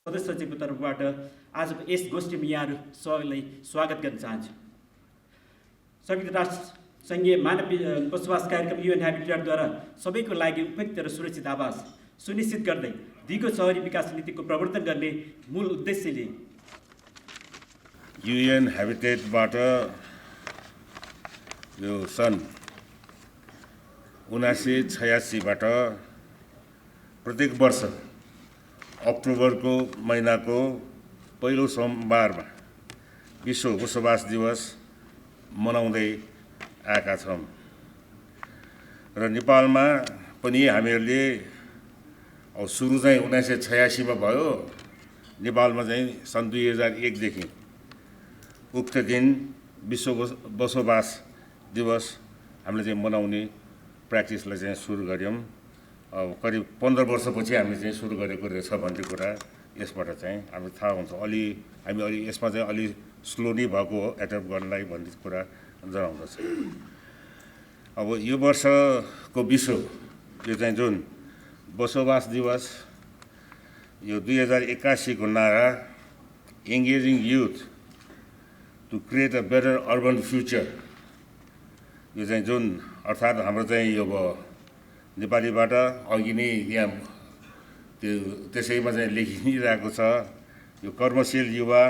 सदस्य सचिवको तर्फबाट आज यस गोष्ठीमा यहाँहरू सबैलाई स्वागत गर्न चाहन्छु। संयुक्त राष्ट्र सङ्घीय मानव बसोबास कार्यक्रम UN Habitat-द्वारा सबैको लागि उपयुक्त र सुरक्षित आवास सुनिश्चित गर्दै दिगो शहरी विकास नीतिको प्रवर्तन गर्ने मूल उद्देश्यले UN Habitat-बाट यो सन् 1986बाट प्रत्येक वर्ष अक्टोबरको महिनाको पहिलो सोमबारमा विश्व बसोबास दिवस मनाउँदै आएका छौँ र नेपालमा पनि हामीहरूले सुरु चाहिँ 1986मा भयो। नेपालमा चाहिँ सन् 2001 देखि उक्त दिन विश्व बसोबास दिवस हामीले चाहिँ मनाउने प्र्याक्टिसलाई चाहिँ सुरु गऱ्यौँ। अब करिब 15 वर्षपछि हामीले चाहिँ सुरु गरेको रहेछ भन्ने कुरा यसबाट चाहिँ हामीलाई थाहा हुन्छ। हामी अलि यसमा चाहिँ अलि स्लो नै भएको हो एडप्ट गर्नलाई भन्ने कुरा जनाउँदछ। अब यो वर्षको विश्व यो चाहिँ जुन बसोबास दिवस यो 2081 को नारा engaging youth to create a better urban future, यो चाहिँ जुन अर्थात् हाम्रो चाहिँ यो नेपालीबाट अघि नै यहाँ त्यसैमा चाहिँ लेखिरहेको छ, यो कर्मशील युवा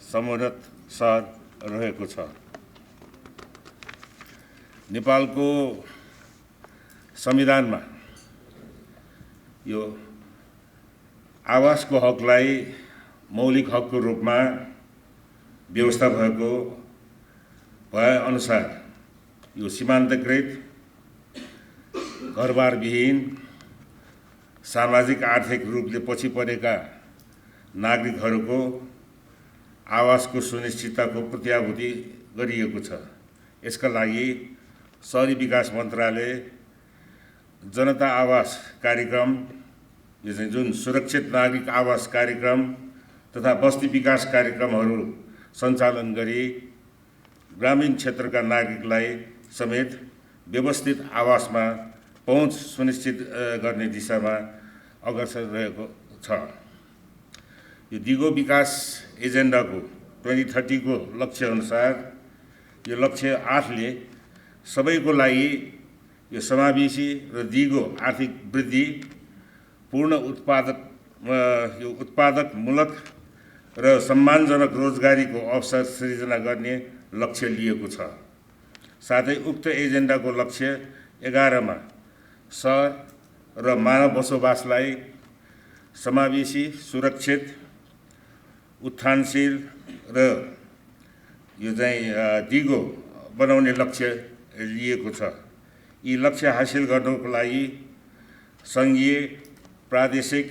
समुन्नत सहर रहेको छ। नेपालको संविधानमा यो आवासको हकलाई मौलिक हकको रूपमा व्यवस्था भएको भए अनुसार यो सीमान्तकृत घरबारविहीन सामाजिक आर्थिक रूपले पछि परेका नागरिकहरूको आवासको सुनिश्चितताको प्रत्याभूति गरिएको छ। यसका लागि शहरी विकास मन्त्रालय जनता आवास कार्यक्रम, यो चाहिँ जुन सुरक्षित नागरिक आवास कार्यक्रम तथा बस्ती विकास कार्यक्रमहरू सञ्चालन गरी ग्रामीण क्षेत्रका नागरिकलाई समेत व्यवस्थित आवासमा पहुँच सुनिश्चित गर्ने दिशामा अग्रसर रहेको छ। यो दिगो विकास एजेन्डाको 2030 को लक्ष्य अनुसार यो लक्ष्य 8 ले सबैको लागि यो समावेशी र दिगो आर्थिक वृद्धि, पूर्ण उत्पादकमूलक र सम्मानजनक रोजगारीको अवसर सृजना गर्ने लक्ष्य लिएको छ। साथै उक्त एजेन्डाको लक्ष्य 11 मा सहर र मानव बसोबासलाई समावेशी, सुरक्षित, उत्थानशील र यो चाहिँ दिगो बनाउने लक्ष्य लिएको छ। यी लक्ष्य हासिल गर्नको लागि सङ्घीय, प्रादेशिक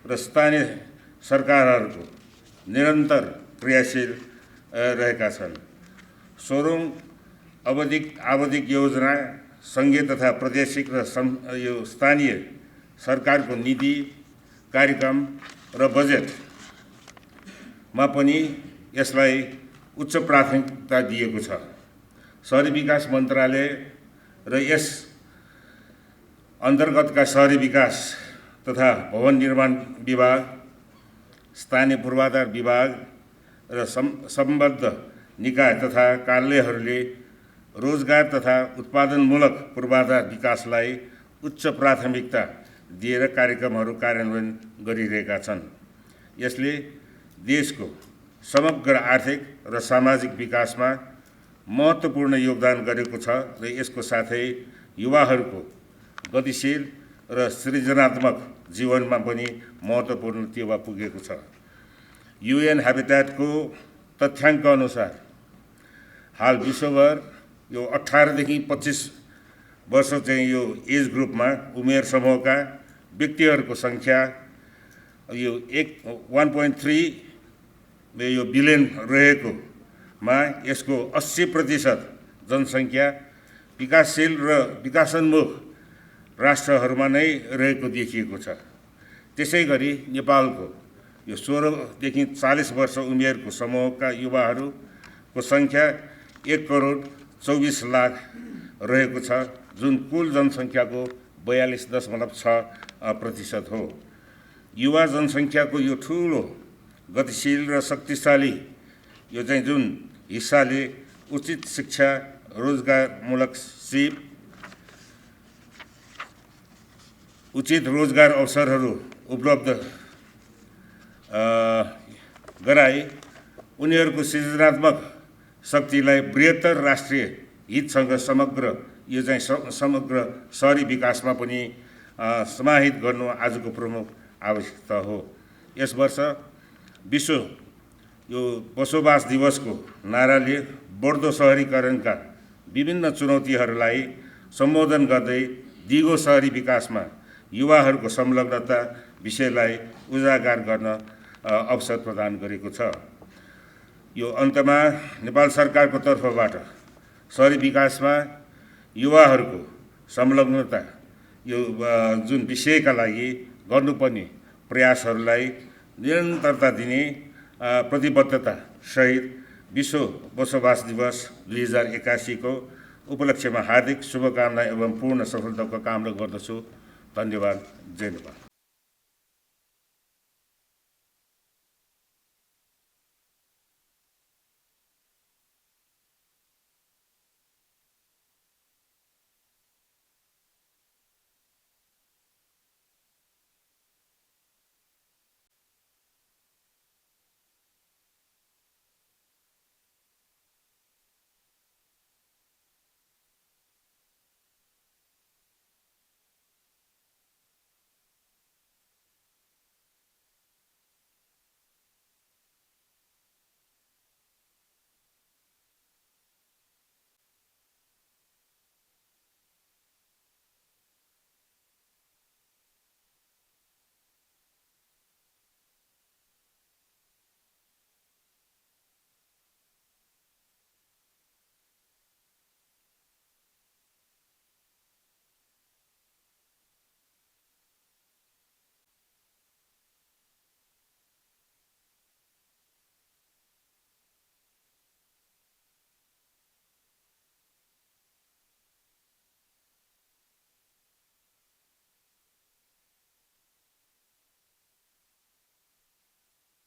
र स्थानीय सरकारहरूको निरन्तर प्रयासशील रहेका छन्। 16औं आवधिक योजना सङ्घीय तथा प्रादेशिक र यो स्थानीय सरकारको नीति, कार्यक्रम र बजेटमा पनि यसलाई उच्च प्राथमिकता दिएको छ। शहरी विकास मन्त्रालय र यस अन्तर्गतका शहरी विकास तथा भवन निर्माण विभाग, स्थानीय पूर्वाधार विभाग र सम्बद्ध निकाय तथा कार्यालयहरूले रोजगार तथा उत्पादनमूलक पूर्वाधार विकासलाई उच्च प्राथमिकता दिएर कार्यक्रमहरू कार्यान्वयन गरिरहेका छन्। यसले देशको समग्र आर्थिक र सामाजिक विकासमा महत्त्वपूर्ण योगदान गरेको छ र यसको साथै युवाहरूको गतिशील र सृजनात्मक जीवनमा पनि महत्त्वपूर्ण टेवा पुगेको छ। UN Habitat-को तथ्याङ्क अनुसार हाल विश्वभर यो 18 देखि 25 वर्ष चाहिँ यो एज ग्रुपमा उमेर समूहका व्यक्तिहरूको सङ्ख्या यो 1.3 यो बिलियन रहेकोमा यसको 80% जनसङ्ख्या विकासशील र विकासोन्मुख राष्ट्रहरूमा नै रहेको देखिएको छ। त्यसै गरी नेपालको यो 16 देखि 40 वर्ष उमेरको समूहका युवाहरूको सङ्ख्या 1,24,00,000 रहेको छ, जुन कुल जनसङ्ख्याको 42.6% हो। युवा जनसङ्ख्याको यो ठुलो गतिशील र शक्तिशाली यो चाहिँ जुन हिस्साले उचित शिक्षा, रोजगारमूलक सिप, उचित रोजगार अवसरहरू उपलब्ध गराई उनीहरूको सृजनात्मक शक्तिलाई बृहत्तर राष्ट्रिय हितसँग समग्र यो चाहिँ समग्र शहरी विकासमा पनि समाहित गर्नु आजको प्रमुख आवश्यकता हो। यस वर्ष विश्व यो बसोबास दिवसको नाराले बढ्दो शहरीकरणका विभिन्न चुनौतीहरूलाई सम्बोधन गर्दै दिगो शहरी विकासमा युवाहरूको संलग्नता विषयलाई उजागर गर्न अवसर प्रदान गरेको छ। यो अन्तमा नेपाल सरकारको तर्फबाट शहरी विकासमा युवाहरूको संलग्नता यो जुन विषयका लागि गर्नुपर्ने प्रयासहरूलाई निरन्तरता दिने प्रतिबद्धता सहित विश्व बसोबास दिवस 2081 को उपलक्ष्यमा हार्दिक शुभकामना एवं पूर्ण सफलताको कामना गर्दछु। धन्यवाद। जय नेपाल।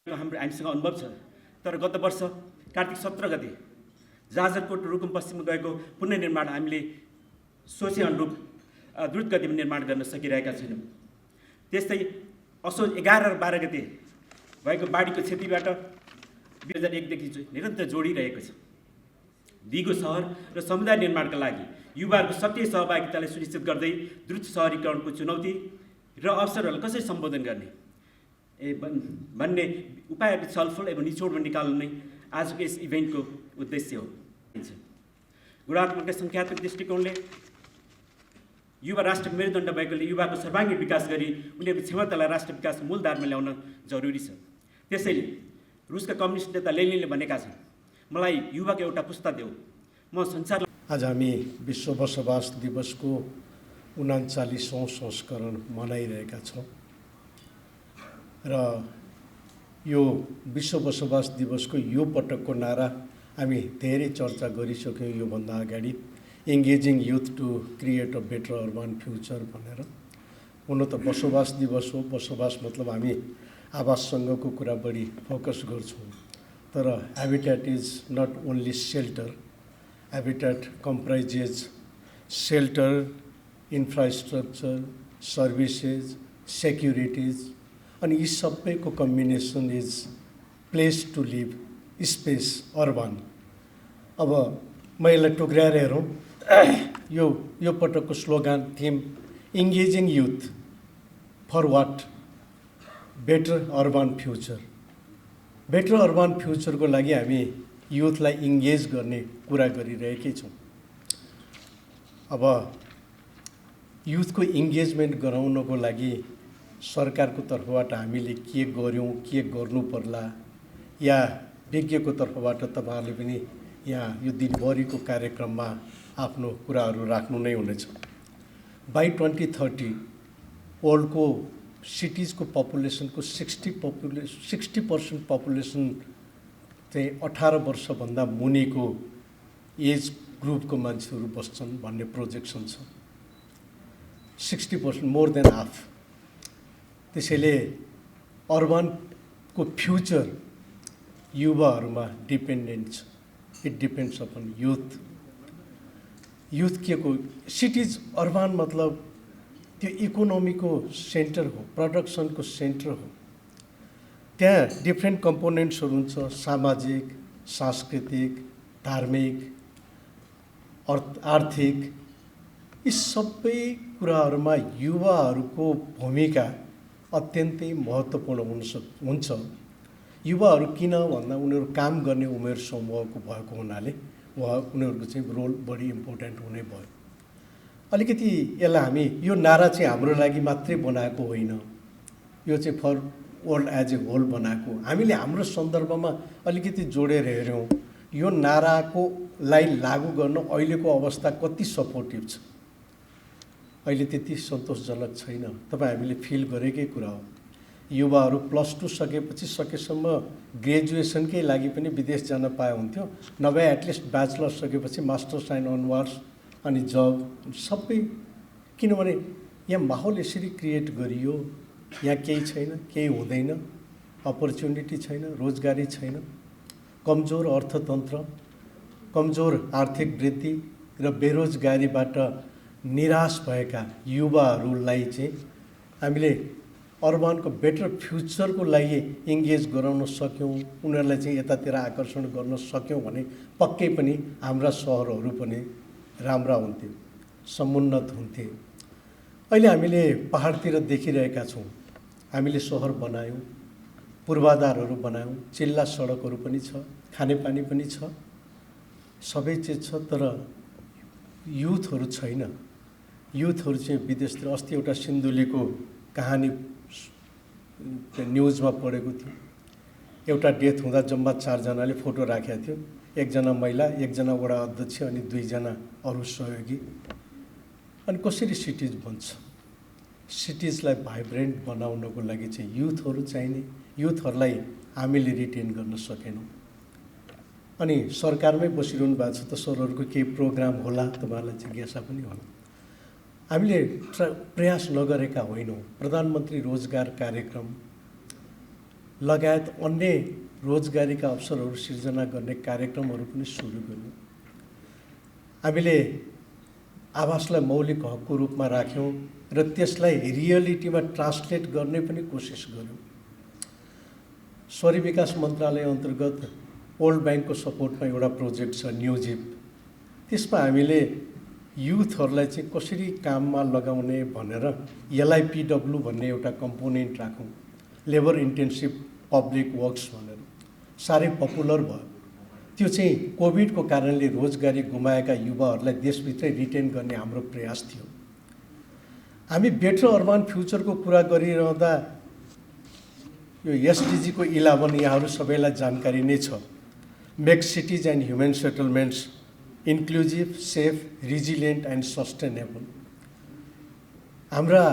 हामीसँग अनुभव छ। तर गत वर्ष कार्तिक 17 गते जाजरकोट रुकुम पश्चिममा गएको पुनर्निर्माण हामीले सोचे अनुरूप द्रुत गतिमा निर्माण गर्न सकिरहेका छैनौँ। त्यस्तै असोज 11 र 12 गते भएको बाढीको क्षतिबाट 2001 देखि निरन्तर जोडिरहेको छ। दिगो सहर र समुदाय निर्माणका लागि युवाहरूको सक्रिय सहभागितालाई सुनिश्चित गर्दै द्रुत सहरीकरणको चुनौती र अवसरहरूलाई कसरी सम्बोधन गर्ने भन्ने उपायहरू छलफल एवं निचोडमा निकाल्नु नै आजको यस इभेन्टको उद्देश्य हो। गुणात्मक र सङ्ख्यात्मक दृष्टिकोणले युवा राष्ट्र मेरुदण्ड भएकोले युवाको सर्वाङ्गीण विकास गरी उनीहरूको क्षमतालाई राष्ट्र विकासको मूलधारमा ल्याउन जरुरी छ। त्यसैले रुसका कम्युनिस्ट नेता लेनिनले भनेका छन्, मलाई युवाको एउटा पुस्ता देऊ, म संसार। आज हामी विश्व बसोबास दिवसको 39औं संस्करण मनाइरहेका छौँ र यो विश्व बसोबास दिवसको यो पटकको नारा हामी धेरै चर्चा गरिसक्यौँ। योभन्दा अगाडि engaging youth to create a better urban future भनेर। हुन त बसोबास दिवस हो, बसोबास मतलब हामी आवाससँगको कुरा बढी फोकस गर्छौँ, तर habitat is not only shelter. Habitat comprises shelter, infrastructure, services, securities, अनि यी सबैको combination is place to live, space, urban. अब म यसलाई टुक्र्याएर हेरौँ, यो पटकको slogan theme engaging youth for what, better urban future. Better urban फ्युचरको लागि हामी युथलाई इङ्गेज गर्ने कुरा गरिरहेकै छौँ। अब युथको इङ्गेजमेन्ट गराउनको लागि सरकारको तर्फबाट हामीले के गर्यौँ, के गर्नु पर्ला, या विज्ञको तर्फबाट तपाईँहरूले पनि यहाँ यो दिनभरिको कार्यक्रममा आफ्नो कुराहरू राख्नु नै हुनेछ। बाई 2030 वर्ल्डको सिटिजको पपुलेसनको 60% पपुलेसन चाहिँ 18 वर्षभन्दा मुनिको एज ग्रुपको मान्छेहरू बस्छन् भन्ने प्रोजेक्सन छ। 60%, मोर देन हाफ। त्यसैले अर्बनको फ्युचर युवाहरूमा डिपेन्डेन्ट छ। It depends upon youth. Youth के को सिटिज अर्बन मतलब त्यो इकोनोमीको सेन्टर हो, प्रोडक्सनको सेन्टर हो। त्यहाँ डिफ्रेन्ट कम्पोनेन्ट्सहरू हुन्छ, सामाजिक, सांस्कृतिक, धार्मिक, आर्थिक, यी सबै कुराहरूमा युवाहरूको भूमिका अत्यन्तै महत्त्वपूर्ण हुन्छ। युवाहरू किन भन्दा उनीहरू काम गर्ने उमेर समूहको भएको हुनाले उनीहरूको चाहिँ रोल बढी इम्पोर्टेन्ट हुने भयो। अलिकति यसलाई हामी यो नारा चाहिँ हाम्रो लागि मात्रै बनाएको होइन, यो चाहिँ for world as a whole बनाएको। हामीले हाम्रो सन्दर्भमा अलिकति जोडेर हेऱ्यौँ, यो नाराकोलाई लागू गर्न अहिलेको अवस्था कति सपोर्टिभ छ, अहिले त्यति सन्तोषजनक छैन। तपाईँ हामीले फिल गरेकै कुरा हो। युवाहरू +2 सकेपछि सकेसम्म ग्रेजुएसनकै लागि पनि विदेश जान पाए हुन्थ्यो, नभए एटलिस्ट ब्याचलर सकेपछि मास्टर्स एन्ड अनवर्स अनि जब सबै। किनभने यहाँ माहौल यसरी क्रिएट गरियो, यहाँ केही छैन, केही हुँदैन, अपर्च्युनिटी छैन, रोजगारी छैन, कमजोर अर्थतन्त्र, कमजोर आर्थिक वृद्धि र बेरोजगारीबाट निराश भएका युवाहरूलाई चाहिँ हामीले अर्बनको बेटर फ्युचरको लागि इङ्गेज गराउन सक्यौँ, उनीहरूलाई चाहिँ यतातिर आकर्षण गर्न सक्यौँ भने पक्कै पनि हाम्रा सहरहरू पनि राम्रा हुन्थे, समुन्नत हुन्थे। अहिले हामीले पहाडतिर देखिरहेका छौँ, हामीले सहर बनायौँ, पूर्वाधारहरू बनायौँ, चिल्ला सडकहरू पनि छ, खानेपानी पनि छ, सबै चिज छ, तर युथहरू छैन। युथहरू चाहिँ विदेशतिर। अस्ति एउटा सिन्धुलीको कहानी न्युजमा पढेको थियो। एउटा डेथ हुँदा जम्मा 4 जनाले फोटो राखेको थियो, 1 जना महिला, 1 जना वडा अध्यक्ष अनि 2 जना अरू सहयोगी। अनि कसरी सिटिज बन्छ? सिटिजलाई भाइब्रेन्ट बनाउनको लागि चाहिँ युथहरू चाहिने। युथहरूलाई हामीले रिटेन गर्न सकेनौँ। अनि सरकारमै बसिरहनु भएको छ त सरहरूको केही प्रोग्राम होला, तपाईँहरूलाई जिज्ञासा पनि होला। हामीले प्रयास नगरेका होइनौँ। प्रधानमन्त्री रोजगार कार्यक्रम लगायत अन्य रोजगारीका अवसरहरू सिर्जना गर्ने कार्यक्रमहरू पनि सुरु गर्यौँ। हामीले आवासलाई मौलिक हकको रूपमा राख्यौँ र त्यसलाई रियलिटीमा ट्रान्सलेट गर्ने पनि कोसिस गर्यौँ। शहरी विकास मन्त्रालय अन्तर्गत वर्ल्ड ब्याङ्कको सपोर्टमा एउटा प्रोजेक्ट छ न्युजिप। त्यसमा हामीले युथहरूलाई चाहिँ कसरी काममा लगाउने भनेर LIPW भन्ने एउटा कम्पोनेन्ट राखौँ, लेबर इन्टेन्सिभ पब्लिक वर्क्स भनेर। साह्रै पपुलर भयो त्यो चाहिँ। कोभिडको कारणले रोजगारी गुमाएका युवाहरूलाई देशभित्रै रिटेन गर्ने हाम्रो प्रयास थियो। हामी बेटर अर्बन फ्युचरको कुरा गरिरहँदा यो SDG को 11 यहाँहरू सबैलाई जानकारी नै छ। Make cities and human settlements inclusive, safe, resilient and sustainable. हाम्रा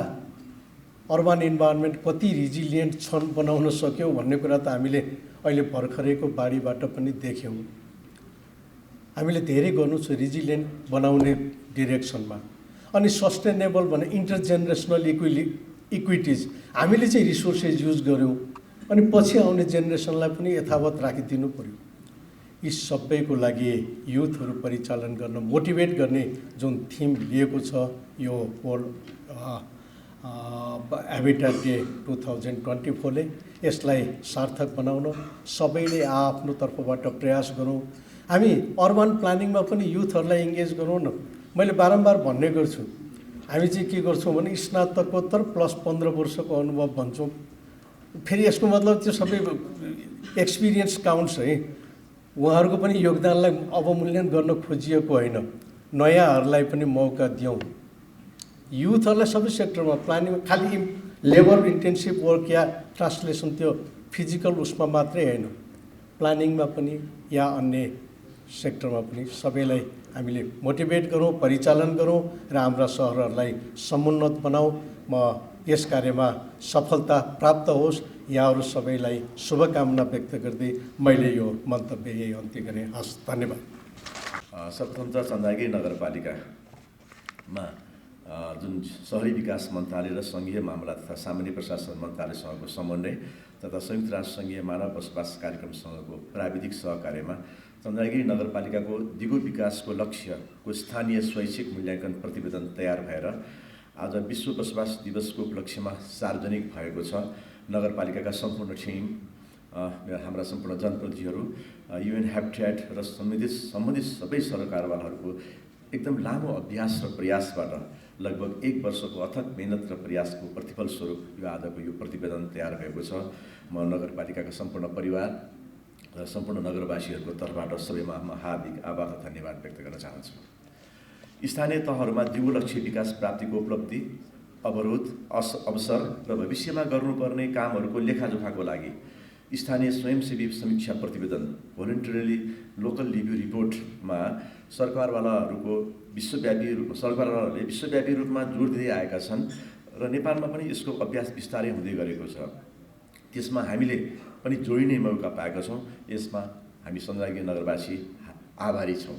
अर्बन इन्भाइरोमेन्ट कति रिजिलियन्ट छन् बनाउन सक्यौँ भन्ने कुरा त हामीले अहिले भर्खरैको बाढीबाट पनि देख्यौँ। हामीले धेरै गर्नु छ रिजिलियन्ट बनाउने डिरेक्सनमा। अनि सस्टेनेबल भने इन्टरजेनेरेसनल इक्विटिज। हामीले चाहिँ रिसोर्सेस युज गऱ्यौँ अनि पछि आउने जेनेरेसनलाई पनि यथावत राखिदिनु पर्यो। यी सबैको लागि युथहरू परिचालन गर्न, मोटिभेट गर्ने जुन थिम लिएको छ यो वर्ल्ड ह्याबिटेट डे 2024 ले, यसलाई सार्थक बनाउन सबैले आफ्नो तर्फबाट प्रयास गरौँ। हामी अर्बन प्लानिङमा पनि युथहरूलाई इङ्गेज गरौँ न। मैले बारम्बार भन्ने गर्छु, हामी चाहिँ के गर्छौँ भने स्नातकोत्तर प्लस 15 वर्षको अनुभव भन्छौँ। फेरि यसको मतलब त्यो सबै एक्सपिरियन्स काउन्ट्स है। उहाँहरूको पनि योगदानलाई अवमूल्यन गर्न खोजिएको होइन, नयाँहरूलाई पनि मौका दियौँ। युथहरूलाई सबै सेक्टरमा प्लानिङ, खालि लेबर इन्टेन्सिभ वर्क या ट्रान्सलेसन त्यो फिजिकल उसमा मात्रै होइन, प्लानिङमा पनि या अन्य सेक्टरमा पनि सबैलाई हामीले मोटिभेट गरौँ, परिचालन गरौँ र हाम्रा सहरहरूलाई समुन्नत बनाऊ। म यस कार्यमा सफलता प्राप्त होस्, यहाँहरू सबैलाई शुभकामना व्यक्त गर्दै मैले यो मन्तव्य यही अन्त्य गरेँ। हस्, धन्यवाद। स्वतन्त्र चन्दागी नगरपालिकामा जुन सहरी विकास मन्त्रालय र सङ्घीय मामला तथा सामान्य प्रशासन मन्त्रालयसँगको समन्वय तथा संयुक्त राष्ट्र सङ्घीय मानव बसोबास कार्यक्रमसँगको प्राविधिक सहकार्यमा चन्द्रगिरी नगरपालिकाको दिगो विकासको लक्ष्यको स्थानीय स्वैच्छिक मूल्याङ्कन प्रतिवेदन तयार भएर आज विश्व बसोबास दिवसको उपलक्ष्यमा सार्वजनिक भएको छ। नगरपालिकाका सम्पूर्ण टिम, हाम्रा सम्पूर्ण जनप्रतिनिधिहरू, UN Habitat र सम्बन्धित सबै सरकारवालाहरूको एकदम लामो अभ्यास र प्रयासबाट लगभग 1 वर्षको अथक मेहनत र प्रयासको प्रतिफल स्वरूप यो आजको यो प्रतिवेदन तयार भएको छ। म नगरपालिकाका सम्पूर्ण परिवार र सम्पूर्ण नगरवासीहरूको तर्फबाट सबैमा म हार्दिक आभार र धन्यवाद व्यक्त गर्न चाहन्छु। स्थानीय तहहरूमा दिगो लक्ष्य विकास प्राप्तिको उपलब्धि, अवरोध, अवसर र भविष्यमा गर्नुपर्ने कामहरूको लेखाजोखाको लागि स्थानीय स्वयंसेवी समीक्षा प्रतिवेदन भोलिन्टरीली लोकल रिभ्यू रिपोर्टमा सरकारवालाहरूले विश्वव्यापी रूपमा जोड दिँदै आएका छन् र नेपालमा पनि यसको अभ्यास बिस्तारै हुँदै गरेको छ। त्यसमा हामीले पनि जोडिने मौका पाएका छौँ। यसमा हामी चन्द्रगिरी नगरवासी आभारी छौँ।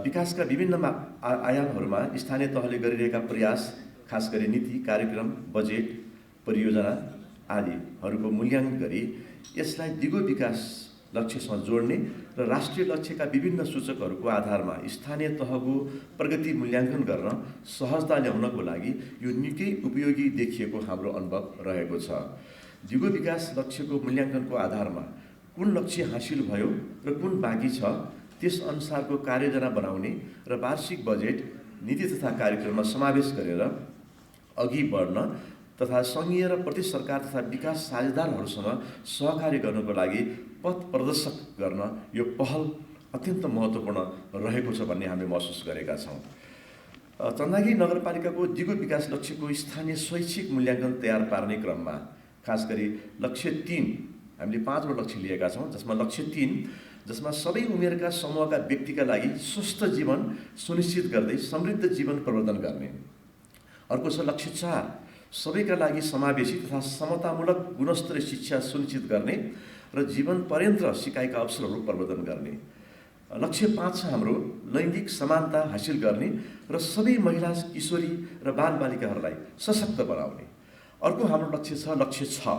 विकासका विभिन्न आयामहरूमा स्थानीय तहले गरिरहेका प्रयास, खास गरी नीति, कार्यक्रम, बजेट, परियोजना आदिहरूको मूल्याङ्कन गरी यसलाई दिगो विकास लक्ष्यसँग जोड्ने र राष्ट्रिय लक्ष्यका विभिन्न सूचकहरूको आधारमा स्थानीय तहको प्रगति मूल्याङ्कन गर्न सहजता ल्याउनको लागि यो निकै उपयोगी देखिएको हाम्रो अनुभव रहेको छ। दिगो विकास लक्ष्यको मूल्याङ्कनको आधारमा कुन लक्ष्य हासिल भयो र कुन बाँकी छ त्यसअनुसारको कार्ययोजना बनाउने र वार्षिक बजेट, नीति तथा कार्यक्रममा समावेश गरेर अघि बढ्न तथा सङ्घीय र प्रदेश सरकार तथा विकास साझेदारहरूसँग सहकार्य गर्नको लागि पथ प्रदर्शक गर्न यो पहल अत्यन्त महत्त्वपूर्ण रहेको छ भन्ने हामीले महसुस गरेका छौँ। चन्द्रगिरी नगरपालिकाको दिगो विकास लक्ष्यको स्थानीय स्वैच्छिक मूल्याङ्कन तयार पार्ने क्रममा खास गरी लक्ष्य 3 हामीले 5 वटा लक्ष्य लिएका छौँ, जसमा लक्ष्य 3 जसमा सबै उमेरका समूहका व्यक्तिका लागि स्वस्थ जीवन सुनिश्चित गर्दै समृद्ध जीवन प्रवर्धन गर्ने। अर्को छ लक्ष्य 4 सबैका लागि समावेशी तथा समतामूलक गुणस्तरीय शिक्षा सुनिश्चित गर्ने र जीवन पर्यन्त सिकाइका अवसरहरू प्रवर्धन गर्ने। लक्ष्य 5 छ हाम्रो लैङ्गिक समानता हासिल गर्ने र सबै महिला, किशोरी र बालबालिकाहरूलाई सशक्त बनाउने। अर्को हाम्रो लक्ष्य छ लक्ष्य 6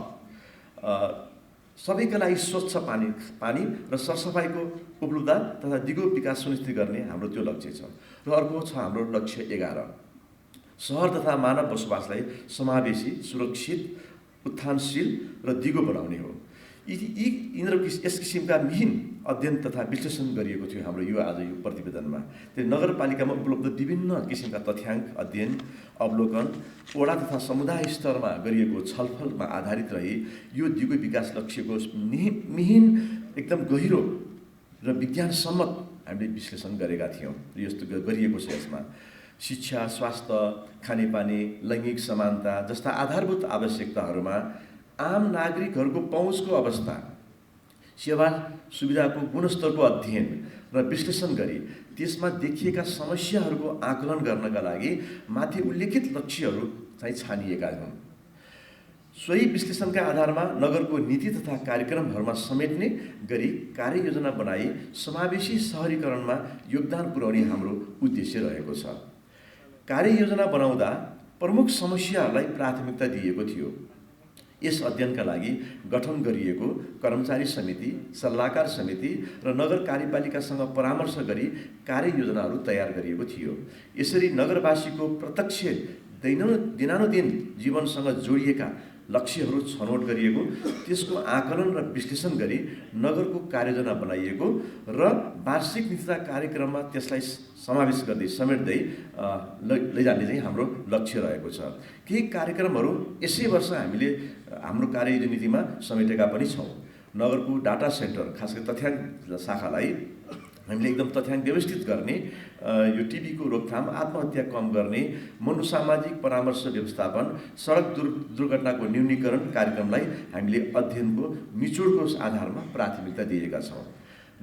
सबैका लागि स्वच्छ पानी र सरसफाइको उपलब्धता तथा दिगो विकास सुनिश्चित गर्ने हाम्रो त्यो लक्ष्य छ। र अर्को छ हाम्रो लक्ष्य 11 सहर तथा मानव बसोबासलाई समावेशी, सुरक्षित, उत्थानशील र दिगो बनाउने हो। यस किसिमका मिहिन अध्ययन तथा विश्लेषण गरिएको थियो हाम्रो यो आज यो प्रतिवेदनमा। त्यो नगरपालिकामा उपलब्ध विभिन्न किसिमका तथ्याङ्क, अध्ययन, अवलोकन, वडा तथा समुदाय स्तरमा गरिएको छलफलमा आधारित रही यो दिगो विकास लक्ष्यको मिहिन एकदम गहिरो र विज्ञानसम्मत हामीले विश्लेषण गरेका थियौँ। यस्तो गरिएको छ। यसमा शिक्षा, स्वास्थ्य, खानेपानी, लैङ्गिक समानता जस्ता आधारभूत आवश्यकताहरूमा आम नागरिकहरूको पहुँचको अवस्था, सेवा सुविधाको गुणस्तरको अध्ययन र विश्लेषण गरी त्यसमा देखिएका समस्याहरूको आकलन गर्नका लागि माथि उल्लेखित लक्ष्यहरू चाहिँ छानिएका हुन्। सोही विश्लेषणका आधारमा नगरको नीति तथा कार्यक्रमहरूमा समेट्ने गरी कार्ययोजना बनाई समावेशी सहरीकरणमा योगदान पुर्याउने हाम्रो उद्देश्य रहेको छ। कार्ययोजना बनाउँदा प्रमुख समस्याहरूलाई प्राथमिकता दिएको थियो। यस अध्ययनका लागि गठन गरिएको कर्मचारी समिति, सल्लाहकार समिति र नगर कार्यपालिकासँग परामर्श गरी कार्ययोजनाहरू तयार गरिएको थियो। यसरी नगरवासीको प्रत्यक्ष दिनानुदिन जीवनसँग जोडिएका लक्ष्यहरू छनौट गरिएको, त्यसको आकलन र विश्लेषण गरी नगरको कार्ययोजना बनाइएको र वार्षिक नीति कार्यक्रममा त्यसलाई समावेश गर्दै समेट्दै लैजाने चाहिँ हाम्रो लक्ष्य रहेको छ। केही कार्यक्रमहरू यसै वर्ष हामीले हाम्रो कार्ययोजना नीतिमा समेटेका पनि छौँ। नगरको डाटा सेन्टर, खास गरी तथ्याङ्क शाखालाई हामीले एकदम तथ्याङ्क व्यवस्थित गर्ने, यो टिबीको रोकथाम, आत्महत्या कम गर्ने, मनोसामाजिक परामर्श व्यवस्थापन, सडक दुर्घटनाको न्यूनीकरण कार्यक्रमलाई हामीले अध्ययनको निचोडको आधारमा प्राथमिकता दिएका छौँ।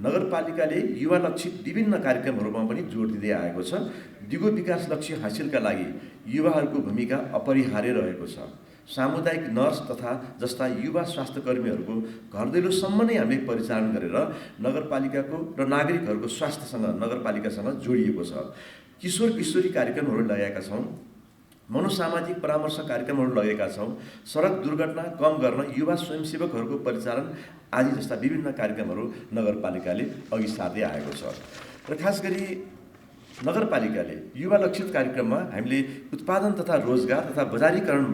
नगरपालिकाले युवा लक्षित विभिन्न कार्यक्रमहरूमा पनि जोड दिँदै आएको छ। दिगो विकास लक्ष्य हासिलका लागि युवाहरूको भूमिका अपरिहार्य रहेको छ। सामुदायिक नर्स तथा जस्ता युवा स्वास्थ्य कर्मीहरूको घर दैलोसम्म नै हामीले परिचालन गरेर नगरपालिकाको र नागरिकहरूको स्वास्थ्यसँग नगरपालिकासँग जोडिएको छ। किशोर किशोरी कार्यक्रमहरू लगाएका छौँ, मनोसामाजिक परामर्श कार्यक्रमहरू लगेका छौँ, सडक दुर्घटना कम गर्न युवा स्वयंसेवकहरूको परिचालन आदि जस्ता विभिन्न कार्यक्रमहरू नगरपालिकाले अघि सार्दै आएको छ। र खास गरी नगरपालिकाले युवा लक्षित कार्यक्रममा हामीले उत्पादन तथा रोजगार तथा बजारीकरण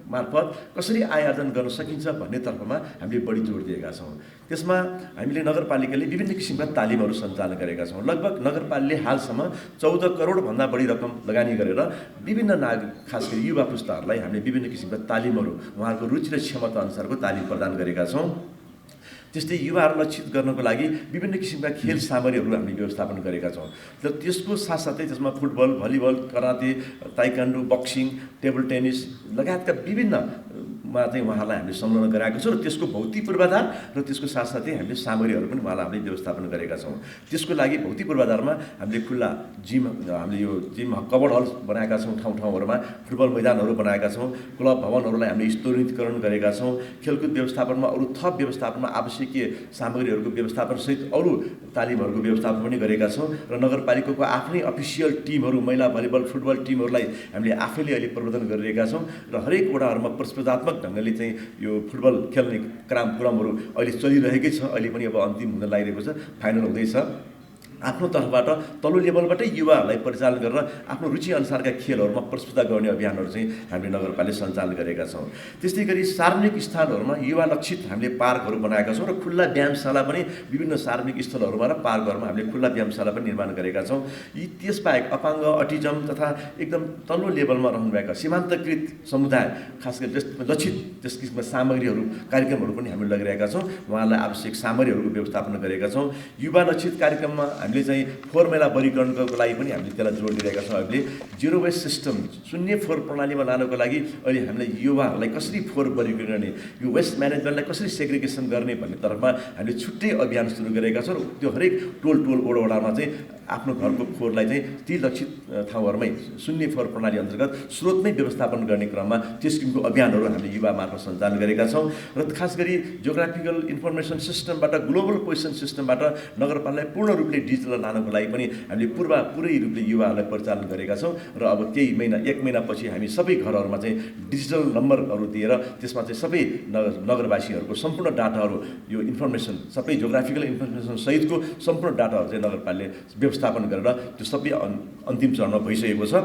मार्फत कसरी आय आर्जन गर्न सकिन्छ भन्ने तर्फमा हामीले बढी जोड दिएका छौँ। त्यसमा हामीले नगरपालिकाले विभिन्न किसिमका तालिमहरू सञ्चालन गरेका छौँ। लगभग नगरपालिकाले हालसम्म 14 करोडभन्दा बढी रकम लगानी गरेर विभिन्न खास गरी युवा पुस्ताहरूलाई हामीले विभिन्न किसिमका तालिमहरू उहाँहरूको रुचि र क्षमता अनुसारको तालिम प्रदान गरेका छौँ। त्यस्तै युवाहरू लक्षित गर्नको लागि विभिन्न किसिमका खेल सामग्रीहरू हामीले व्यवस्थापन गरेका छौँ। र त्यसको साथसाथै त्यसमा football, volleyball, karate, taekwondo, boxing, table tennis लगायतका विभिन्नमा चाहिँ उहाँहरूलाई हामीले संलग्न गराएको छौँ। र त्यसको भौतिक पूर्वाधार र त्यसको साथसाथै हामीले सामग्रीहरू पनि उहाँलाई हामीले व्यवस्थापन गरेका छौँ। त्यसको लागि भौतिक पूर्वाधारमा हामीले खुल्ला जिम, हामीले यो जिम कभर्ड हल बनाएका छौँ, ठाउँमा फुटबल मैदानहरू बनाएका छौँ, क्लब भवनहरूलाई हामीले स्तरोन्नतीकरण गरेका छौँ। खेलकुद व्यवस्थापनमा अरू थप व्यवस्थापनमा आवश्यक सामग्रीहरूको व्यवस्थापनसहित अरू तालिमहरूको व्यवस्थापन पनि गरेका छौँ। र नगरपालिकाको आफ्नै अफिसियल टिमहरू, महिला भलिबल, फुटबल टिमहरूलाई हामीले आफैले अहिले प्रबन्धन गरिरहेका छौँ। र हरेक वडाहरूमा प्रतिस्पर्धात्मक ढङ्गले चाहिँ यो फुटबल खेल्ने क्रमहरू अहिले चलिरहेकै छ। अहिले पनि अब अन्तिम हुन लागिरहेको छ, फाइनल हुँदैछ। आफ्नो तर्फबाट तल्लो लेभलबाटै युवाहरूलाई परिचालन गरेर आफ्नो रुचि अनुसारका खेलहरूमा प्रतिस्पर्धा गर्ने अभियानहरू चाहिँ हामीले नगरपालिकाले सञ्चालन गरेका छौँ। त्यस्तै गरी सार्वजनिक स्थानहरूमा युवा लक्षित हामीले पार्कहरू बनाएका छौँ र खुल्ला व्यायामशाला पनि विभिन्न सार्वजनिक स्थलहरूमा र पार्कहरूमा हामीले खुल्ला व्यायामशाला पनि निर्माण गरेका छौँ। यी त्यसबाहेक अपाङ्ग, अटिजम तथा एकदम तल्लो लेभलमा रहनुभएका सीमान्तकृत समुदाय, खास गरी लक्षित त्यस किसिमका सामग्रीहरू, कार्यक्रमहरू पनि हामीले लगिरहेका छौँ। उहाँहरूलाई आवश्यक सामग्रीहरूको व्यवस्थापन गरेका छौँ। युवा लक्षित कार्यक्रममा हामीले चाहिँ फोहोर मैला वर्गीकरणको लागि पनि हामीले त्यसलाई जोड दिइरहेका छौँ। हामीले जिरो वेस्ट सिस्टम, शून्य फोहोर प्रणालीमा लानको लागि अहिले हामीले युवाहरूलाई कसरी फोहोर वर्गीकरण गर्ने, यो वेस्ट म्यानेजमेन्टलाई कसरी सेग्रिगेसन गर्ने भन्ने तर्फमा हामीले छुट्टै अभियान सुरु गरेका छौँ। र त्यो हरेक टोल वडामा चाहिँ आफ्नो घरको फोहोरलाई चाहिँ ती लक्षित ठाउँहरूमै शून्य फोहोर प्रणाली अन्तर्गत स्रोतमै व्यवस्थापन गर्ने क्रममा त्यस किसिमको अभियानहरू हामीले युवा मार्फत सञ्चालन गरेका छौँ। र खास गरी जियोग्राफिकल इन्फर्मेसन सिस्टमबाट ग्लोबल पोजिसन सिस्टमबाट नगरपालिकालाई पूर्ण रूपले डिजिटल लानको लागि पनि हामीले पुरै रूपले युवाहरूलाई परिचालन गरेका छौँ। र अब केही महिना, 1 महिनापछि हामी सबै घरहरूमा चाहिँ डिजिटल नम्बरहरू दिएर त्यसमा चाहिँ सबै नगरवासीहरूको सम्पूर्ण डाटाहरू, यो इन्फर्मेसन सबै जियोग्राफिकल इन्फर्मेसन सहितको सम्पूर्ण डाटाहरू चाहिँ नगरपालिकाले व्यवस्थापन गरेर त्यो सबै अन्तिम चरणमा भइसकेको छ।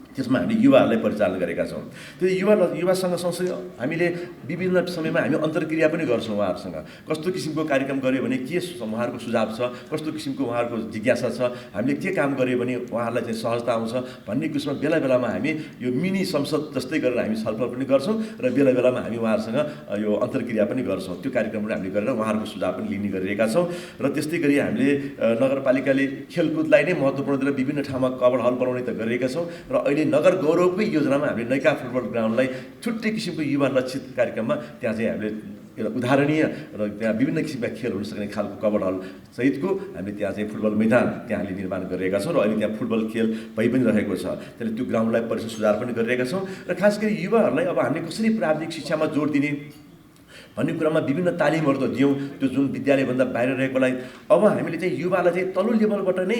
त्यसमा हामीले युवाहरूलाई परिचालन गरेका छौँ। त्यो युवासँग सँगसँगै हामीले विभिन्न समयमा हामी अन्तर्क्रिया पनि गर्छौँ। उहाँहरूसँग कस्तो किसिमको कार्यक्रम गऱ्यो भने के उहाँहरूको सुझाव छ, कस्तो किसिमको उहाँहरूको जिज्ञासा छ, हामीले के काम गऱ्यो भने उहाँहरूलाई चाहिँ सहजता आउँछ भन्ने किसिममा बेला बेलामा हामी यो मिनी संसद जस्तै गरेर हामी छलफल पनि गर्छौँ। र बेला बेलामा हामी उहाँहरूसँग यो अन्तर्क्रिया पनि गर्छौँ। त्यो कार्यक्रमहरू हामीले गरेर उहाँहरूको सुझाव पनि लिने गरिरहेका छौँ। र त्यस्तै गरी हामीले नगरपालिकाले खेलकुदलाई नै महत्त्वपूर्ण दिएर विभिन्न ठाउँमा कभर हल बनाउने त गरिरहेका छौँ। र अहिले नगर गौरवकै योजनामा हामीले नैका फुटबल ग्राउन्डलाई छुट्टै किसिमको युवा लक्षित कार्यक्रममा त्यहाँ चाहिँ हामीले उदाहरणीय र त्यहाँ विभिन्न किसिमका खेल हुन सक्ने खालको कभर हल सहितको हामीले त्यहाँ चाहिँ फुटबल मैदान त्यहाँ हामीले निर्माण गरिरहेका छौँ। र अहिले त्यहाँ फुटबल खेल भइ पनि रहेको छ। त्यसले त्यो ग्राउन्डलाई परिसर सुधार पनि गरिरहेका छौँ। र खास गरी युवाहरूलाई अब हामीले कसरी प्राविधिक शिक्षामा जोड दिने भन्ने कुरामा विभिन्न तालिमहरू त दियौँ, त्यो जुन विद्यालयभन्दा बाहिर रहेकोलाई। अब हामीले चाहिँ युवालाई चाहिँ तल्लो लेभलबाट नै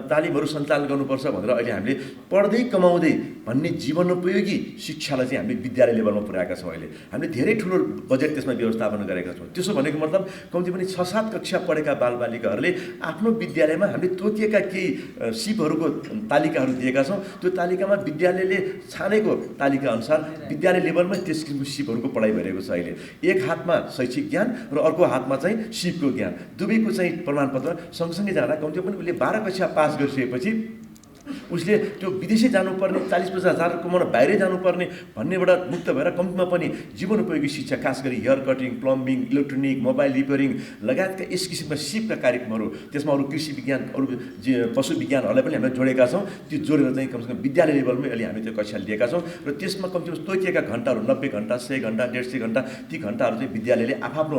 तालिमहरू सञ्चालन गर्नुपर्छ भनेर अहिले हामीले पढ्दै कमाउँदै भन्ने जीवनोपयोगी शिक्षालाई चाहिँ हामीले विद्यालय लेभलमा पुर्याएका छौँ। अहिले हामीले धेरै ठुलो बजेट त्यसमा व्यवस्थापन गरेका छौँ। त्यसो भनेको मतलब कम्ती पनि 6-7 कक्षा पढेका बालबालिकाहरूले आफ्नो विद्यालयमा हामीले तोकिएका केही सिपहरूको तालिकाहरू दिएका छौँ। त्यो तालिकामा विद्यालयले छानेको तालिका अनुसार विद्यालय लेभलमै त्यस किसिमको सिपहरूको पढाइ भइरहेको छ। अहिले एक हातमा शैक्षिक ज्ञान र अर्को हातमा चाहिँ सिपको ज्ञान, दुवैको चाहिँ प्रमाणपत्र सँगसँगै जाँदा कम्ती पनि उसले 12 कक्षा पास गरिसकेपछि उसले त्यो विदेशै जानुपर्ने, 40-50 हजार कमाउन बाहिरै जानुपर्ने भन्नेबाट मुक्त भएर कम्तीमा पनि जीवनोपयोगी शिक्षा, खास गरी hair cutting, plumbing, electronic, mobile repairing लगायतका यस किसिमका सिपका कार्यक्रमहरू, त्यसमा अरू कृषि विज्ञान, अरू पशु विज्ञानहरूलाई पनि हामीले जोडेका छौँ। त्यो जोडेर चाहिँ कमसेकम विद्यालय लेभलमै अहिले हामी त्यो कक्षा लिएका छौँ। र त्यसमा कम्तीमा तोकिएका घन्टाहरू 90 घन्टा, 100 घन्टा, 150 घन्टा, ती घन्टाहरू चाहिँ विद्यालयले आफ्नो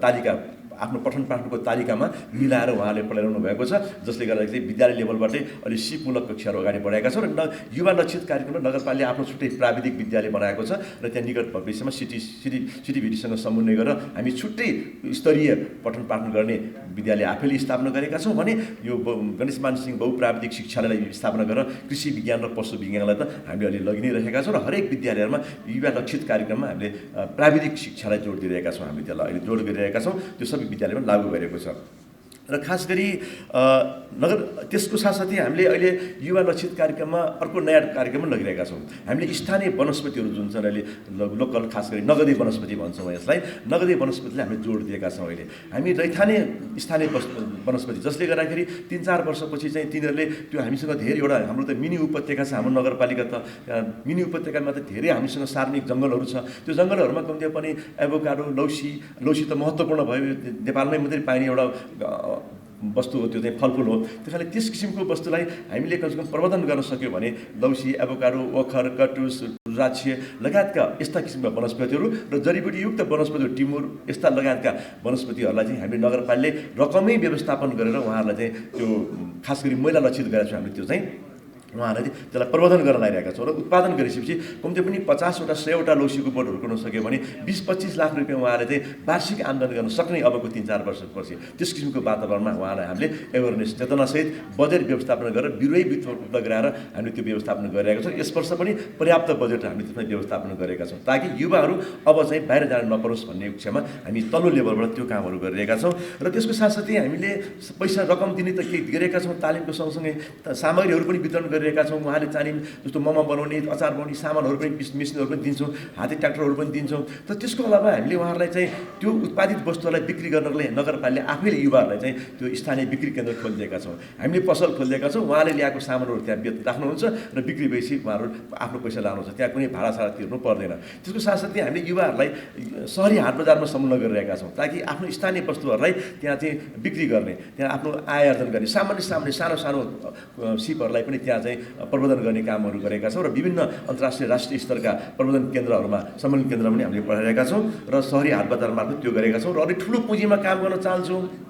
तालिका आफ्नो पठन पाठनको तालिकामा मिलाएर उहाँले पढाइरहनु भएको छ, जसले गर्दाखेरि चाहिँ विद्यालय लेभलबाटै अलि सिपमूलक कक्षाहरू अगाडि बढाएका छौँ। र युवा लक्षित कार्यक्रम र नगरपालिकाले आफ्नो छुट्टै प्राविधिक विद्यालय बनाएको छ र त्यहाँ निकट भविष्यमा सिटिभिटीसँग समन्वय गरेर हामी छुट्टै स्तरीय पठन पाठन गर्ने विद्यालय आफैले स्थापना गरेका छौँ भने यो गणेशमान सिंह बहुप्राविधिक शिक्षालयलाई स्थापना गरेर कृषि विज्ञान र पशु विज्ञानलाई त हामीले अलि लगि नै रहेका छौँ र हरेक विद्यालयहरूमा युवा लक्षित कार्यक्रममा हामीले प्राविधिक शिक्षालाई जोड दिइरहेका छौँ। हामी त्यसलाई अहिले जोड गरिरहेका छौँ, त्यो सबै विद्यालयमा लागू गरेको छ। र खास गरी त्यसको साथसाथै हामीले अहिले युवा लक्षित कार्यक्रममा अर्को नयाँ कार्यक्रम लगिरहेका छौँ। हामीले स्थानीय वनस्पतिहरू जुन छन् अहिले लोकल, खास गरी नगदे वनस्पति भन्छौँ यसलाई, नगदे वनस्पतिलाई हामीले जोड दिएका छौँ। अहिले हामी रैथाने स्थानीय वनस्पति, जसले गर्दाखेरि 3-4 वर्षपछि चाहिँ तिनीहरूले त्यो हामीसँग धेरैवटा, हाम्रो त मिनी उपत्यका छ हाम्रो नगरपालिका, त मिनी उपत्यकामा त धेरै हामीसँग सार्वजनिक जङ्गलहरू छ। त्यो जङ्गलहरूमा कम्ती पनि एभोकाडो, लौसी त महत्त्वपूर्ण भयो, नेपालमै मात्रै पाइने एउटा वस्तु हो, त्यो चाहिँ फलफुल हो। त्यस कारणले त्यस किसिमको वस्तुलाई हामीले कमसेकम प्रवर्धन गर्न सक्यो भने लौसी, एभोकाडो, ओखर, कटुस, रुद्राक्ष लगायतका यस्ता किसिमका वनस्पतिहरू र जडीबुटीयुक्त वनस्पतिहरू, टिमुर यस्ता लगायतका वनस्पतिहरूलाई चाहिँ हामीले नगरपालिकाले रकमै व्यवस्थापन गरेर उहाँहरूलाई चाहिँ त्यो खास गरी मैला लक्षित गरेका छौँ। हामीले त्यो चाहिँ उहाँहरूले चाहिँ त्यसलाई प्रवर्धन गर्न लागिरहेका छौँ र उत्पादन गरिसकेपछि कम्ती पनि 50वटा 100वटा लौसीको बोटहरू गर्न सक्यो भने 20-25 लाख रुपियाँ उहाँले चाहिँ वार्षिक आम्दानी गर्न सक्ने अबको 3-4 वर्षपछि त्यस किसिमको वातावरणमा उहाँलाई हामीले एवेरनेस चेतनासहित बजेट व्यवस्थापन गरेर बिरुवै उपलब्ध गराएर हामीले त्यो व्यवस्थापन गरिरहेका छौँ। यस वर्ष पनि पर्याप्त बजेट हामीले त्यसमा व्यवस्थापन गरेका छौँ ताकि युवाहरू अब चाहिँ बाहिर जान नपरोस् भन्ने उद्देश्यमा हामी तल्लो लेभलबाट त्यो कामहरू गरिरहेका छौँ। र त्यसको साथसाथै हामीले पैसा रकम दिने त केही गरिरहेका छौँ, तालिमको सँगसँगै सामग्रीहरू पनि वितरण गरिरहेका छौँ। उहाँले चाहिने जस्तो मोमो बनाउने, अचार बनाउने सामानहरू पनि, मिसिनहरू पनि दिन्छौँ, हाते ट्र्याक्टरहरू पनि दिन्छौँ। तर त्यसको अलावा हामीले उहाँहरूलाई चाहिँ त्यो उत्पादित वस्तुहरूलाई बिक्री गर्नको लागि नगरपालिकाले आफैले युवाहरूलाई चाहिँ त्यो स्थानीय बिक्री केन्द्र खोलिदिएका छौँ। हामीले पसल खोलिदिएका छौँ, उहाँले ल्याएको सामानहरू त्यहाँ राख्नुहुन्छ र बिक्री भएपछि उहाँहरू आफ्नो पैसा लानुहुन्छ, त्यहाँ कुनै भाडा तिर्नु पर्दैन। त्यसको साथसाथै हामीले युवाहरूलाई सहरी हाट बजारमा समन्वय गरिरहेका छौँ ताकि आफ्नो स्थानीय वस्तुहरूलाई त्यहाँ चाहिँ बिक्री गर्ने, त्यहाँ आफ्नो आय आर्जन गर्ने, सामान्य सानो सानो सिपहरूलाई पनि त्यहाँ चाहिँ प्रवर्धन गर्ने कामहरू गरेका छौँ र विभिन्न अन्तर्राष्ट्रिय राष्ट्रिय स्तरका प्रवर्धन केन्द्रहरूमा सम्मेलन केन्द्र पनि हामीले पठाइरहेका छौँ र सहरी हाट बजार मार्फत त्यो गरेका छौँ। र अलिक ठुलो पुँजीमा काम गर्न चाहन्छौँ,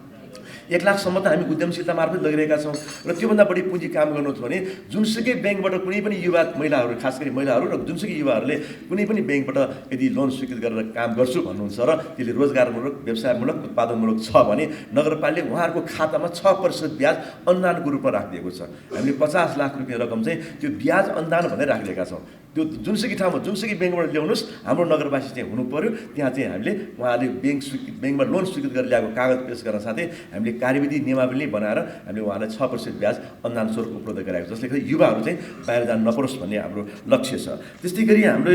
1 लाखसम्म त हामी उद्यमशीलता मार्फत लगिरहेका छौँ र त्योभन्दा बढी पुँजी काम गर्नु छ भने जुनसुकै ब्याङ्कबाट कुनै पनि युवा महिलाहरू, खास गरी महिलाहरू र जुनसुकै युवाहरूले कुनै पनि ब्याङ्कबाट यदि लोन स्वीकृत गरेर काम गर्छु भन्नुहुन्छ र त्यसले रोजगारमूलक, व्यवसायमूलक, उत्पादनमूलक छ भने नगरपालिकाले उहाँहरूको खातामा 6% ब्याज अनुदानको रूपमा राखिदिएको छ। हामीले 50 लाख रुपियाँ रकम चाहिँ त्यो ब्याज अनुदान भनेर राखिदिएका छौँ। त्यो जुनसुकै ठाउँमा, जुनसुकै ब्याङ्कबाट ल्याउनुहोस्, हाम्रो नगरवासी चाहिँ हुनु पर्यो। त्यहाँ चाहिँ हामीले उहाँले ब्याङ्कमा लोन स्वीकृत गरेर ल्याएको कागज पेश गर्न साथै हामीले कार्यविधि नियमावली बनाएर हामीले उहाँलाई 6% ब्याज अनुदान स्वरूप उपलब्ध गराएको छ, जसले गर्दा युवाहरू चाहिँ बाहिर जान नपरोस् भन्ने हाम्रो लक्ष्य छ। त्यस्तै गरी हाम्रो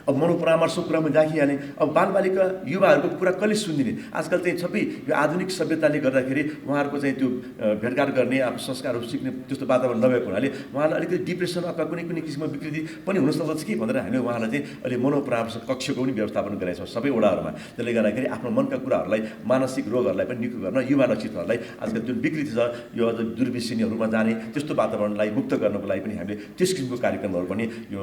अब मनोपरामर्शको कुरामा राखिहालेँ। अब बालबालिका युवाहरूको कुरा कसले सुनिदिने? आजकल चाहिँ सबै यो आधुनिक सभ्यताले गर्दाखेरि उहाँहरूको चाहिँ त्यो भेटघाट गर्ने, आफ्नो संस्कारहरू सिक्ने त्यस्तो वातावरण नभएको हुनाले उहाँलाई अलिकति डिप्रेसन अथवा कुनै किसिमको विकृति पनि हुनसक्छ कि भनेर हामीले उहाँलाई चाहिँ अहिले मनोपरामर्श कक्षको पनि व्यवस्थापन गरेका छौँ सबै वडाहरूमा। त्यसले गर्दाखेरि आफ्नो मनका कुराहरूलाई, मानसिक रोगहरूलाई पनि निको गर्न, युवा लक्षितहरूलाई आजकल जुन विकृति छ यो अझ दुर्व्यसनीहरूमा जाने त्यस्तो वातावरणलाई मुक्त गर्नको लागि पनि हामीले त्यस किसिमको कार्यक्रमहरू पनि यो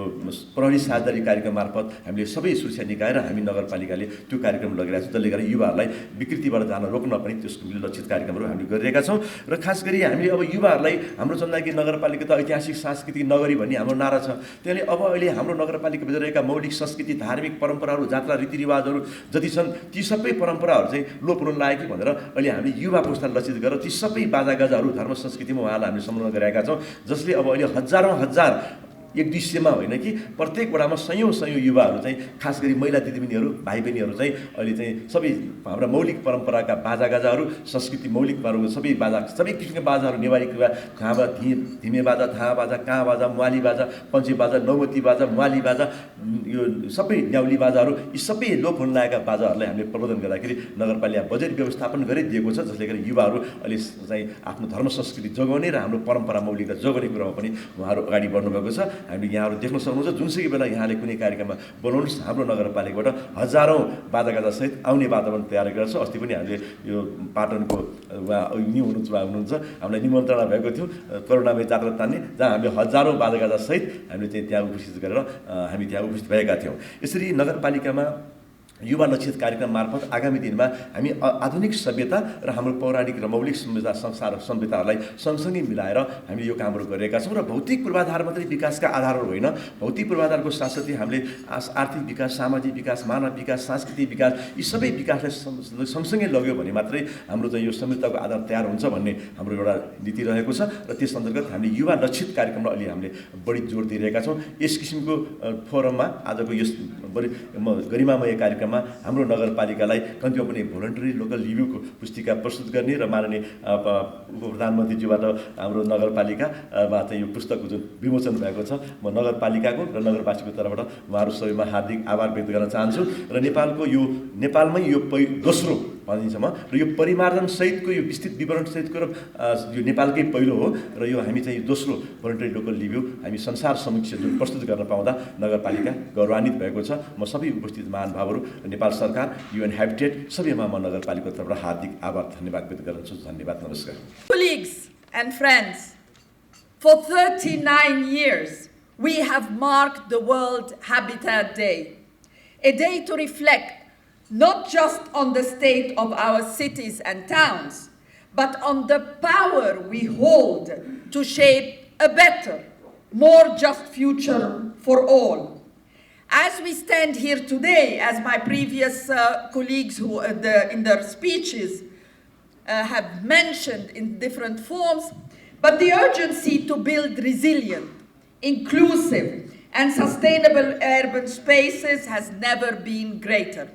प्रहरी साझेदारी कार्यक्रम मार्फत हामीले सबै सुरक्षा निकाय र हामी नगरपालिकाले त्यो कार्यक्रम लगिरहेका छौँ, जसले गर्दा युवाहरूलाई विकृतिबाट जान रोक्न पनि त्यसको लक्षित कार्यक्रमहरू हामीले गरिरहेका छौँ। र खास गरी हामीले अब युवाहरूलाई, हाम्रो चन्दागिरी नगरपालिका त ऐतिहासिक सांस्कृतिक नगरी भन्ने हाम्रो नारा छ, त्यसले अब अहिले हाम्रो नगरपालिकाभित्र रहेका मौलिक संस्कृति, धार्मिक परम्पराहरू, जात्रा रीतिरिवाजहरू जति छन् ती सबै परम्पराहरू चाहिँ लोप हुन लाग्यो कि भनेर अहिले हामीले युवा पुस्तालाई लक्षित गरेर ती सबै बाजागाजाहरू धर्म संस्कृतिमा उहाँलाई हामीले समन्वय गरेका छौँ, जसले अब अहिले हजार एक दृश्यमा होइन कि प्रत्येक वडामा सयौँ युवाहरू चाहिँ खास गरी महिला दिदीबहिनीहरू, भाइ बहिनीहरू चाहिँ अहिले चाहिँ सबै हाम्रा मौलिक परम्पराका बाजागाजाहरू, संस्कृति मौलिक सबै बाजा, सबै किसिमका बाजाहरू, नेवारी खाँबा, धिमे बाजा, थाहा बाजा, काँ बाजा, मुवाली बाजा, पञ्चे बाजा, नौमती बाजा, मुवाली बाजा, यो सबै न्याउली बाजाहरू, यी सबै लोप हुन लागेका बाजाहरूलाई हामीले प्रवर्धन गर्दाखेरि नगरपालिका बजेट व्यवस्थापन गरिदिएको छ, जसले गर्दा युवाहरू अहिले चाहिँ आफ्नो धर्म संस्कृति जोगाउने र हाम्रो परम्परा मौलिकता जोगाउने कुरामा पनि उहाँहरू अगाडि बढ्नुभएको छ। हामीले यहाँहरू देख्न सक्नुहुन्छ, जुनसुकै बेला यहाँले कुनै कार्यक्रममा बोलाउनुहोस्, हाम्रो नगरपालिकाबाट हजारौँ बाजागाजासहित आउने वातावरण तयार गरेर छ। अस्ति पनि हामीले यो पाटनको उहाँ हुनुहुन्छ, हामीलाई निमन्त्रणा भएको थियो करुणामय जात्रा तान्ने, जहाँ हामीले हजारौँ बाजागाजासहित हामीले चाहिँ त्यहाँ उपस्थित गरेर हामी त्यहाँ उपस्थित भएका थियौँ। यसरी नगरपालिकामा युवा लक्षित कार्यक्रम मार्फत आगामी दिनमा हामी आधुनिक सभ्यता र हाम्रो पौराणिक र मौलिक सभ्यताहरूलाई सँगसँगै मिलाएर हामीले यो कामहरू गरिरहेका छौँ र भौतिक पूर्वाधार मात्रै विकासका आधारहरू होइन, भौतिक पूर्वाधारको साथसाथै हामीले आर्थिक विकास, सामाजिक विकास, मानव विकास, सांस्कृतिक विकास, यी सबै विकासलाई सँगसँगै लग्यो भने मात्रै हाम्रो चाहिँ यो समृद्धको आधार तयार हुन्छ भन्ने हाम्रो एउटा नीति रहेको छ र त्यस अन्तर्गत हामीले युवा लक्षित कार्यक्रमलाई अलि हामीले बढी जोड दिइरहेका छौँ। यस किसिमको फोरममा आजको यस गरिमामय कार्यक्रममा हाम्रो नगरपालिकालाई कतिपय पनि भोलन्टरी लोकल रिभ्यूको पुस्तिका प्रस्तुत गर्ने र माननीय प्रधानमन्त्रीज्यूबाट हाम्रो नगरपालिकामा चाहिँ यो पुस्तकको जुन विमोचन भएको छ, म नगरपालिकाको र नगरवासीको तर्फबाट उहाँहरू सबैमा हार्दिक आभार व्यक्त गर्न चाहन्छु र नेपालमै यो दोस्रो भनिन्छ र यो परिमार्जनसहितको यो विस्तृत विवरणसहितको र यो नेपालकै पहिलो हो र यो हामी चाहिँ दोस्रो भोलन्टरी लोकल रिभ्यू हामी संसार समक्ष जुन प्रस्तुत गर्न पाउँदा नगरपालिका गौरवान्वित भएको छ। म सबै उपस्थित महानुभावहरू, नेपाल सरकार, UN Habitat सबैमा म नगरपालिकाको तर्फबाट हार्दिक आभार धन्यवाद व्यक्त गर्न चाहन्छु। धन्यवाद, नमस्कार। Colleagues and friends, for 39 years we have marked the World Habitat Day, a day to reflect not just on the state of our cities and towns, but on the power we hold to shape a better, more just future for all. As we stand here today, as my previous colleagues who in their speeches have mentioned in different forms, but the urgency to build resilient, inclusive, and sustainable urban spaces has never been greater.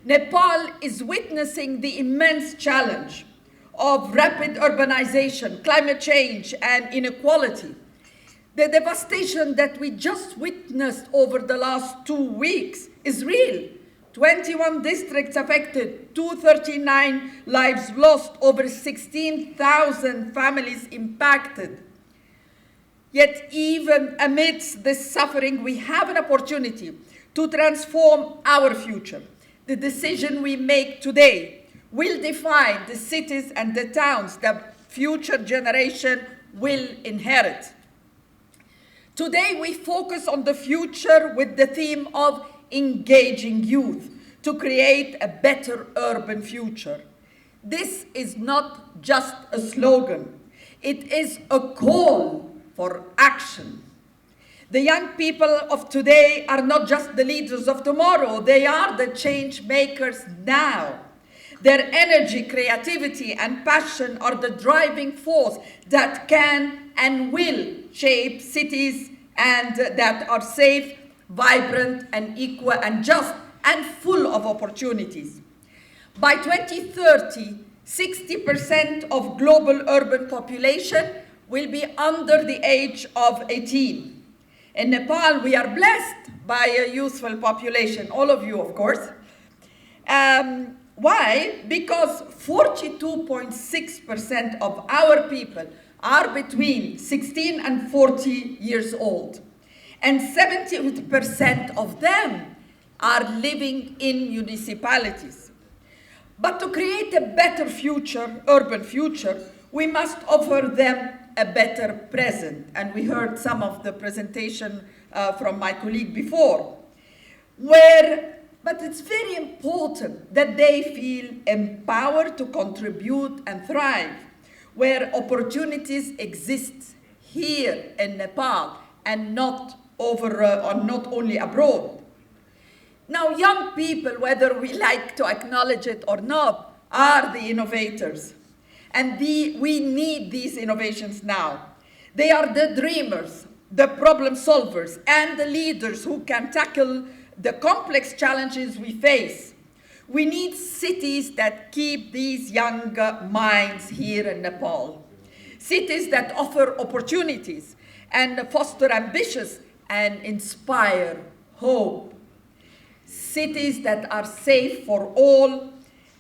Nepal is witnessing the immense challenge of rapid urbanization, climate change, and inequality. The devastation that we just witnessed over the last 2 weeks is real. 21 districts affected, 239 lives lost, over 16,000 families impacted. Yet even amidst this suffering, we have an opportunity to transform our future. The decision we make today will define the cities and the towns that future generation will inherit. Today we focus on the future with the theme of engaging youth to create a better urban future. This is not just a slogan, it is a call for action. The young people of today are not just the leaders of tomorrow, they are the change makers now. Their energy, creativity, and passion are the driving force that can and will shape cities and that are safe, vibrant, and equal, and just, and full of opportunities. By 2030, 60% of global urban population will be under the age of 18. In Nepal, we are blessed by a youthful population, all of you, of course. Why? Because 42.6% of our people are between 16 and 40 years old, and 70% of them are living in municipalities. But to create a better future, urban future, we must offer them a better present. And we heard some of the presentation from my colleague before, but it's very important that they feel empowered to contribute and thrive, where opportunities exist here in Nepal and not only abroad. Now, young people, whether we like to acknowledge it or not, are the innovators. And we need these innovations now. They are the dreamers, the problem solvers, and the leaders who can tackle the complex challenges we face. We need cities that keep these young minds here in Nepal. Cities that offer opportunities and foster ambitions and inspire hope. Cities that are safe for all,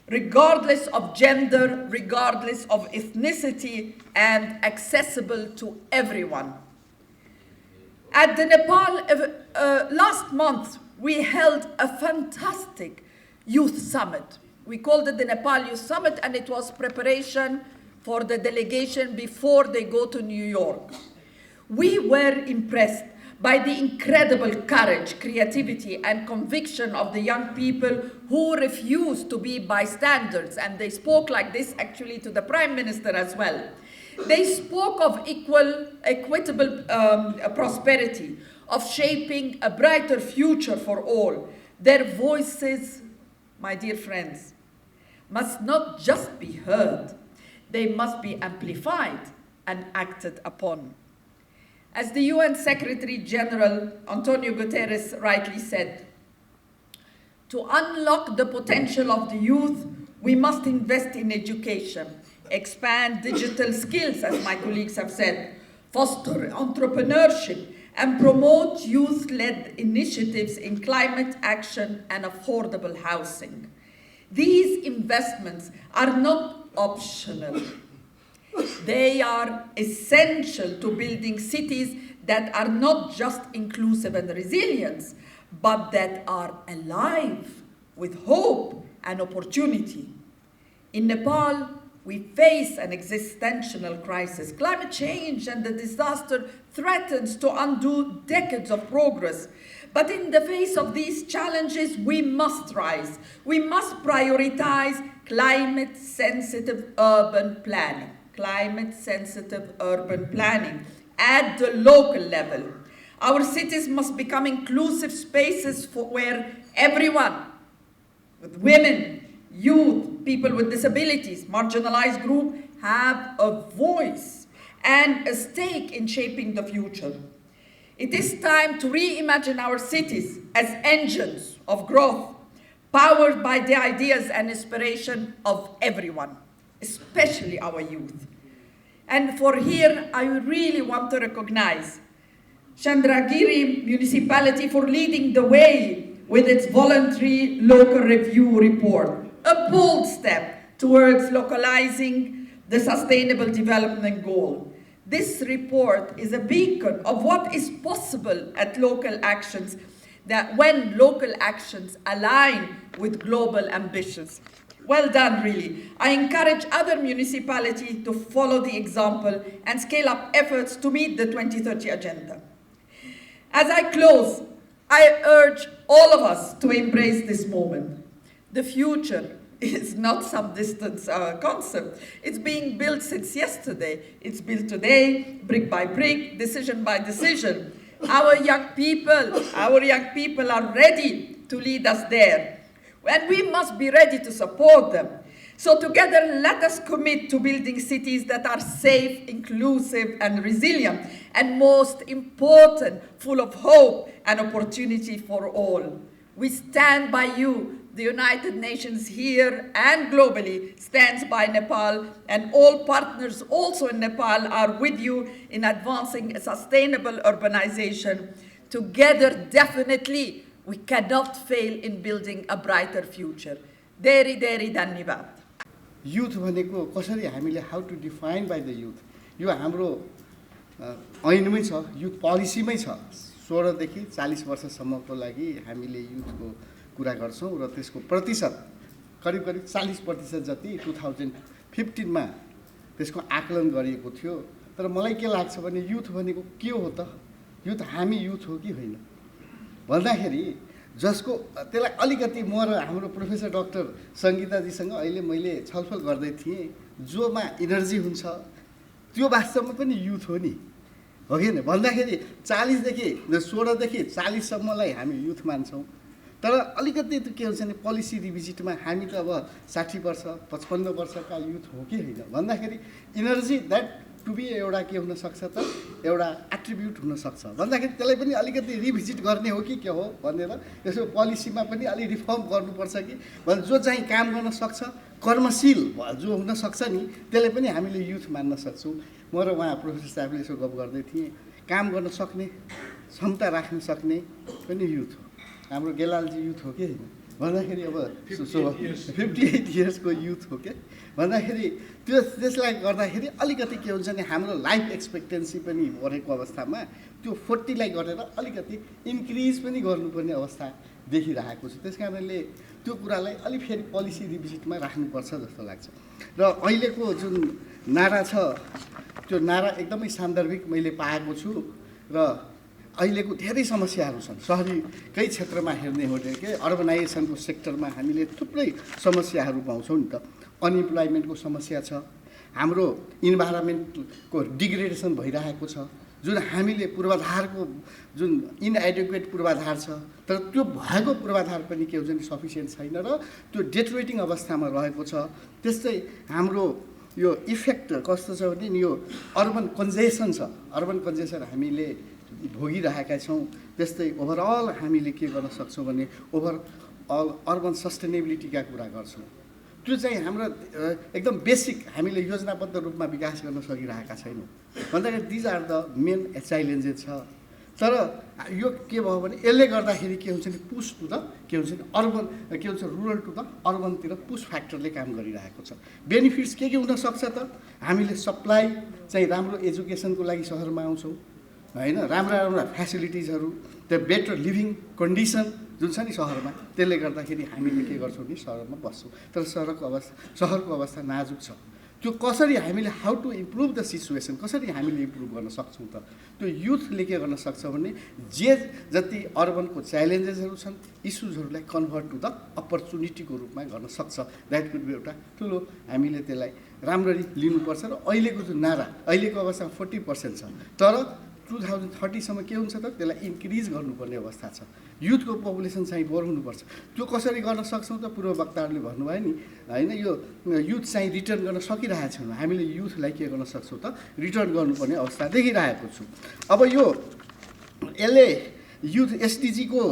regardless of gender, regardless of ethnicity, and accessible to everyone. At the Nepal, last month, we held a fantastic youth summit. We called it the Nepal Youth Summit, and it was preparation for the delegation before they go to New York. We were impressed by the incredible courage, creativity, and conviction of the young people who refused to be bystanders. And they spoke like this actually to the Prime Minister as well. They spoke of equitable prosperity, of shaping a brighter future for all. Their voices, my dear friends, must not just be heard, they must be amplified and acted upon. As the UN Secretary General Antonio Guterres rightly said, to unlock the potential of the youth, we must invest in education, expand digital skills, as my colleagues have said, foster entrepreneurship, and promote youth-led initiatives in climate action and affordable housing. These investments are not optional. They are essential to building cities that are not just inclusive and resilient, but that are alive with hope and opportunity. In Nepal, we face an existential crisis. Climate change and the disaster threatens to undo decades of progress. But in the face of these challenges, we must rise. We must prioritize climate-sensitive urban planning. Climate-sensitive urban planning at the local level. Our cities must become inclusive spaces where everyone, with women, youth, people with disabilities, marginalized groups, have a voice and a stake in shaping the future. It is time to reimagine our cities as engines of growth, powered by the ideas and inspiration of everyone, especially our youth. And for here, I really want to recognize Chandragiri municipality for leading the way with its voluntary local review report, a bold step towards localizing the Sustainable Development Goal. This report is a beacon of what is possible at local actions, that when local actions align with global ambitions. Well done, really. I encourage other municipalities to follow the example and scale up efforts to meet the 2030 agenda. As I close, I urge all of us to embrace this moment. The future is not some distant concept. It's being built since yesterday. It's built today, brick by brick, decision by decision. Our young people are ready to lead us there. And we must be ready to support them. So together, let us commit to building cities that are safe, inclusive, and resilient, and most important, full of hope and opportunity for all. We stand by you. The United Nations here and globally stands by Nepal, and all partners also in Nepal are with you in advancing a sustainable urbanization. Together, definitely, we cannot fail in building a brighter future. धेरै धेरै धन्यवाद. Youth भनेको कसरी हामीले how to define by the youth, यो हाम्रो ऐनमै छ, youth पोलिसीमै छ। 16 देखि 40 वर्षसम्मको लागि हामीले युथको कुरा गर्छौँ र त्यसको प्रतिशत करिब 40% जति 2015 मा त्यसको आकलन गरिएको थियो। तर मलाई के लाग्छ भने युथ भनेको के हो त? युथ हामी युथ हो कि होइन भन्दाखेरि जसको त्यसलाई अलिकति म र हाम्रो प्रोफेसर डाक्टर सङ्गीताजीसँग अहिले मैले छलफल गर्दै थिएँ, जोमा इनर्जी हुन्छ त्यो वास्तवमा पनि युथ हो नि, हो कि होइन भन्दाखेरि 16 देखि 40 सम्मलाई हामी युथ मान्छौँ। तर अलिकति त के हुन्छ भने पोलिसी रिभिजिटमा हामी त अब 60 वर्ष 55 वर्षका युथ हो कि होइन भन्दाखेरि इनर्जी द्याट टु बी एउटा के हुनसक्छ त एउटा एट्रिब्युट हुनसक्छ भन्दाखेरि त्यसलाई पनि अलिकति रिभिजिट गर्ने हो कि के हो भनेर यसो पोलिसीमा पनि अलि रिफर्म गर्नुपर्छ कि भने जो चाहिँ काम गर्न सक्छ कर्मशील जो हुनसक्छ नि त्यसलाई पनि हामीले युथ मान्न सक्छौँ। म र उहाँ प्रोफेसर साहबले यसो गफ गर्दै थिएँ, काम गर्न सक्ने क्षमता राख्न सक्ने पनि युथ हो। हाम्रो गेलालजी युथ हो कि होइन भन्दाखेरि अब 58 इयर्सको युथ हो के भन्दाखेरि त्यसलाई गर्दाखेरि अलिकति के हुन्छ भने हाम्रो लाइफ एक्सपेक्टेन्सी पनि बढेको अवस्थामा त्यो 40 लाई गरेर अलिकति इन्क्रिज पनि गर्नुपर्ने अवस्था देखिरहेको छ। त्यस कारणले त्यो कुरालाई अलि फेरि पोलिसी रिभिजिटमा राख्नुपर्छ जस्तो लाग्छ। र अहिलेको जुन नारा छ त्यो नारा एकदमै सान्दर्भिक मैले पाएको छु र अहिलेको धेरै समस्याहरू छन्। सहरीकै क्षेत्रमा हेर्ने हो भने के अर्बनाइजेसनको सेक्टरमा हामीले थुप्रै समस्याहरू पाउँछौँ नि त। अनइम्प्लोइमेन्टको समस्या छ, हाम्रो इन्भाइरोमेन्टको डिग्रेडेसन भइरहेको छ, जुन हामीले पूर्वाधारको जुन इनएडिक्वेट पूर्वाधार छ, तर त्यो भएको पूर्वाधार पनि के हुन्छ नि सफिसियन्ट छैन र त्यो डेटरेटिङ अवस्थामा रहेको छ। त्यस्तै हाम्रो यो इफेक्ट कस्तो छ भने यो अर्बन कन्जेसन छ, अर्बन कन्जेसन हामीले भोगिरहेका छौँ। त्यस्तै ओभरअल हामीले के गर्न सक्छौँ भने ओभरअल अर्बन सस्टेनेबिलिटीका कुरा गर्छौँ। त्यो चाहिँ हाम्रो एकदम बेसिक हामीले योजनाबद्ध रूपमा विकास गर्न सकिरहेका छैनौँ भन्दाखेरि these are the main challenges छ। तर यो के भयो भने यसले गर्दाखेरि के हुन्छ नि पुस टु द के हुन्छ नि अर्बन के हुन्छ रुरल टु द अर्बनतिर पुस फ्याक्टरले काम गरिरहेको छ। बेनिफिट्स के हुनसक्छ त हामीले सप्लाई चाहिँ राम्रो एजुकेसनको लागि सहरमा आउँछौँ होइन, राम्रा फेसिलिटिजहरू, त्यो बेटर लिभिङ कन्डिसन जुन छ नि सहरमा, त्यसले गर्दाखेरि हामीले के गर्छौँ नि सहरमा बस्छौँ। तर सहरको अवस्था नाजुक छ। त्यो कसरी हामीले how to improve the situation, कसरी हामीले इम्प्रुभ गर्न सक्छौँ त? त्यो युथले के गर्न सक्छ भने जति अर्बनको च्यालेन्जेसहरू छन् इस्युजहरूलाई कन्भर्ट टु द अपर्च्युनिटीको रूपमा गर्न सक्छ। द्याट कुड बी एउटा ठुलो हामीले त्यसलाई राम्ररी लिनुपर्छ। र अहिलेको जुन नारा अहिलेको अवस्थामा 40% छ, तर 2030सम्म के हुन्छ त त्यसलाई इन्क्रिज गर्नुपर्ने अवस्था छ। युथको पपुलेसन चाहिँ बढाउनुपर्छ। त्यो कसरी गर्न सक्छौँ त? पूर्व वक्ताहरूले भन्नुभयो नि होइन, यो युथ चाहिँ रिटर्न गर्न सकिरहेको छैनौँ। हामीले युथलाई के गर्न सक्छौँ त रिटर्न गर्नुपर्ने अवस्था देखिरहेको छु। अब यो यसले युथ एसडिजीको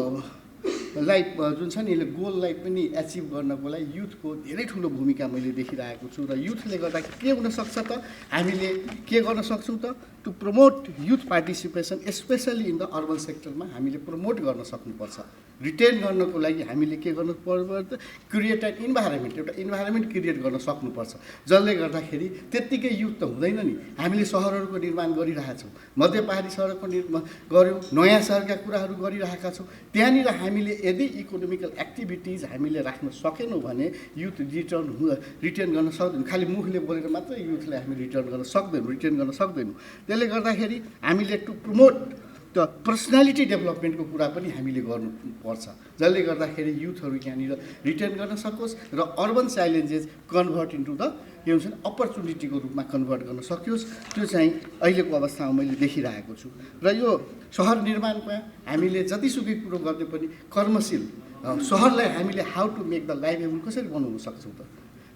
जुन छ नि यसले गोललाई पनि एचिभ गर्नको लागि युथको धेरै ठुलो भूमिका मैले देखिरहेको छु। र युथले गर्दा के हुनसक्छ त हामीले के गर्न सक्छौँ त to promote youth participation specially in the urban सेक्टरमा हामीले प्रमोट गर्न सक्नुपर्छ। रिटेन गर्नको लागि हामीले के गर्नु पर्छ त क्रिएट एन इन्भाइरोमेन्ट, एउटा इन्भाइरोमेन्ट क्रिएट गर्न सक्नुपर्छ। जसले गर्दाखेरि त्यत्तिकै युथ त हुँदैन नि, हामीले सहरहरूको निर्माण गरिरहेछौँ, मध्य पहाडी सहरको निर्माण गऱ्यौँ, नयाँ सहरका कुराहरू गरिरहेका छौँ। त्यहाँनिर हामीले यदि इकोनोमिकल एक्टिभिटिज हामीले राख्न सकेनौँ भने युथ रिटेन गर्न सक्दैनौँ। खालि मुखले बोलेर मात्रै युथलाई हामी रिटेन गर्न सक्दैनौँ। त्यसले गर्दाखेरि हामीले टु प्रमोट त पर्सनालिटी डेभलपमेन्टको कुरा पनि हामीले गर्नुपर्छ, जसले गर्दाखेरि युथहरू यहाँनिर रिटेन गर्न सकोस् र urban challenges convert into the के हुन्छ अपर्च्युनिटीको रूपमा कन्भर्ट गर्न सकियोस्। त्यो चाहिँ अहिलेको अवस्थामा मैले देखिरहेको छु। र यो सहर निर्माणमा हामीले जतिसुकै कुरो गर्ने पनि कर्मशील सहरलाई हामीले how to make the livelihood कसरी बनाउन सक्छौँ त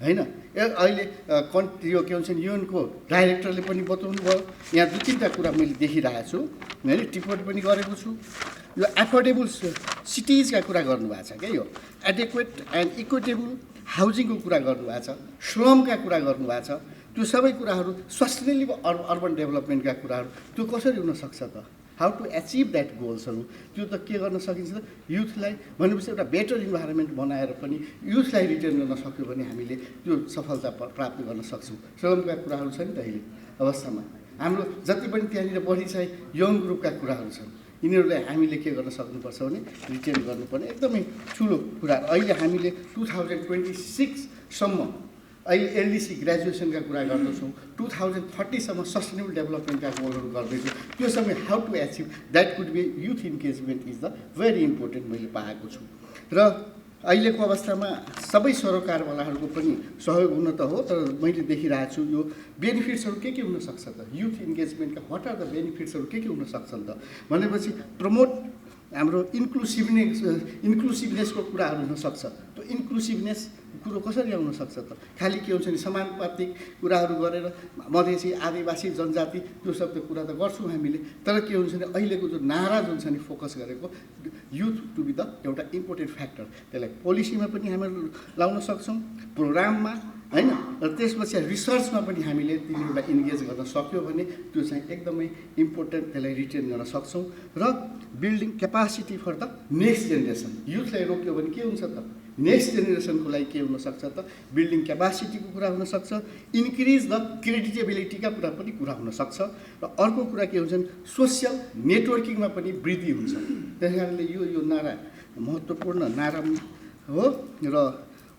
होइन। अहिले यो के भन्छ युएनको डाइरेक्टरले पनि बताउनु भयो। यहाँ 2-3टा कुरा मैले देखिरहेको छु होइन, टिप्पणी पनि गरेको छु। यो एफोर्डेबल सिटिजका कुरा गर्नुभएको छ क्या, यो एडेक्वेट एन्ड इक्विटेबल हाउजिङको कुरा गर्नुभएको छ, स्लमका कुरा गर्नुभएको छ। त्यो सबै कुराहरू सस्टेनेबल अर्बन डेभलपमेन्टका कुराहरू त्यो कसरी हुनसक्छ त? हाउ टु एचिभ द्याट गोल्सहरू त्यो त के गर्न सकिन्छ त युथलाई भनेपछि एउटा बेटर इन्भाइरोमेन्ट बनाएर पनि युथलाई रिटेन गर्न सक्यो भने हामीले त्यो सफलता प्राप्त गर्न सक्छौँ। श्रमका कुराहरू छ नि त अहिले अवस्थामा हाम्रो जति पनि त्यहाँनिर बढी चाहिँ यङ ग्रुपका कुराहरू छन्, यिनीहरूलाई हामीले के गर्न सक्नुपर्छ भने रिटेन गर्नुपर्ने एकदमै ठुलो कुरा। अहिले हामीले 2026सम्म अहिले एलडिसी ग्रेजुएसनका कुरा गर्दछौँ, 2030सम्म सस्टेनेबल डेभलपमेन्टका गोलहरू गर्दैछौँ। त्यो समय how to achieve that could be youth engagement is the very important मैले पाएको छु। र अहिलेको अवस्थामा सबै सरोकारवालाहरूको पनि सहयोग हुन त हो, तर मैले देखिरहेको छु यो बेनिफिट्सहरू के हुनसक्छ त युथ इन्गेजमेन्टका व्हाट आर द बेनिफिट्सहरू के हुन सक्छन् त भनेपछि प्रमोट हाम्रो इन्क्लुसिभनेसको कुराहरू हुनसक्छ। त्यो इन्क्लुसिभनेस कुरो कसरी आउन सक्छ त? खालि के हुन्छ नि समानुपातिक कुराहरू गरेर मधेसी आदिवासी जनजाति त्यो सब त कुरा त गर्छौँ हामीले, तर के हुन्छ नि अहिलेको जो नारा जुन छ नि फोकस गरेको युथ टु बी द एउटा इम्पोर्टेन्ट फ्याक्टर, त्यसलाई पोलिसीमा पनि हामीले लाउन सक्छौँ, प्रोग्राममा होइन, र त्यसपछि रिसर्चमा पनि हामीले तिनीहरूलाई इन्गेज गर्न सक्यो भने त्यो चाहिँ एकदमै इम्पोर्टेन्ट, त्यसलाई रिटेन गर्न सक्छौँ। र building capacity for the next generation, युथलाई रोक्यो भने के हुन्छ त नेक्स्ट जेनेरेसनको लागि के हुनसक्छ त बिल्डिङ क्यापासिटीको कुरा हुनसक्छ, इन्क्रिज द क्रेडिटेबिलिटीका कुरा पनि कुरा हुनसक्छ। र अर्को कुरा के हुन्छ भने सोसियल नेटवर्किङमा पनि वृद्धि हुन्छ। त्यस कारणले यो नारा महत्त्वपूर्ण नारा हो। र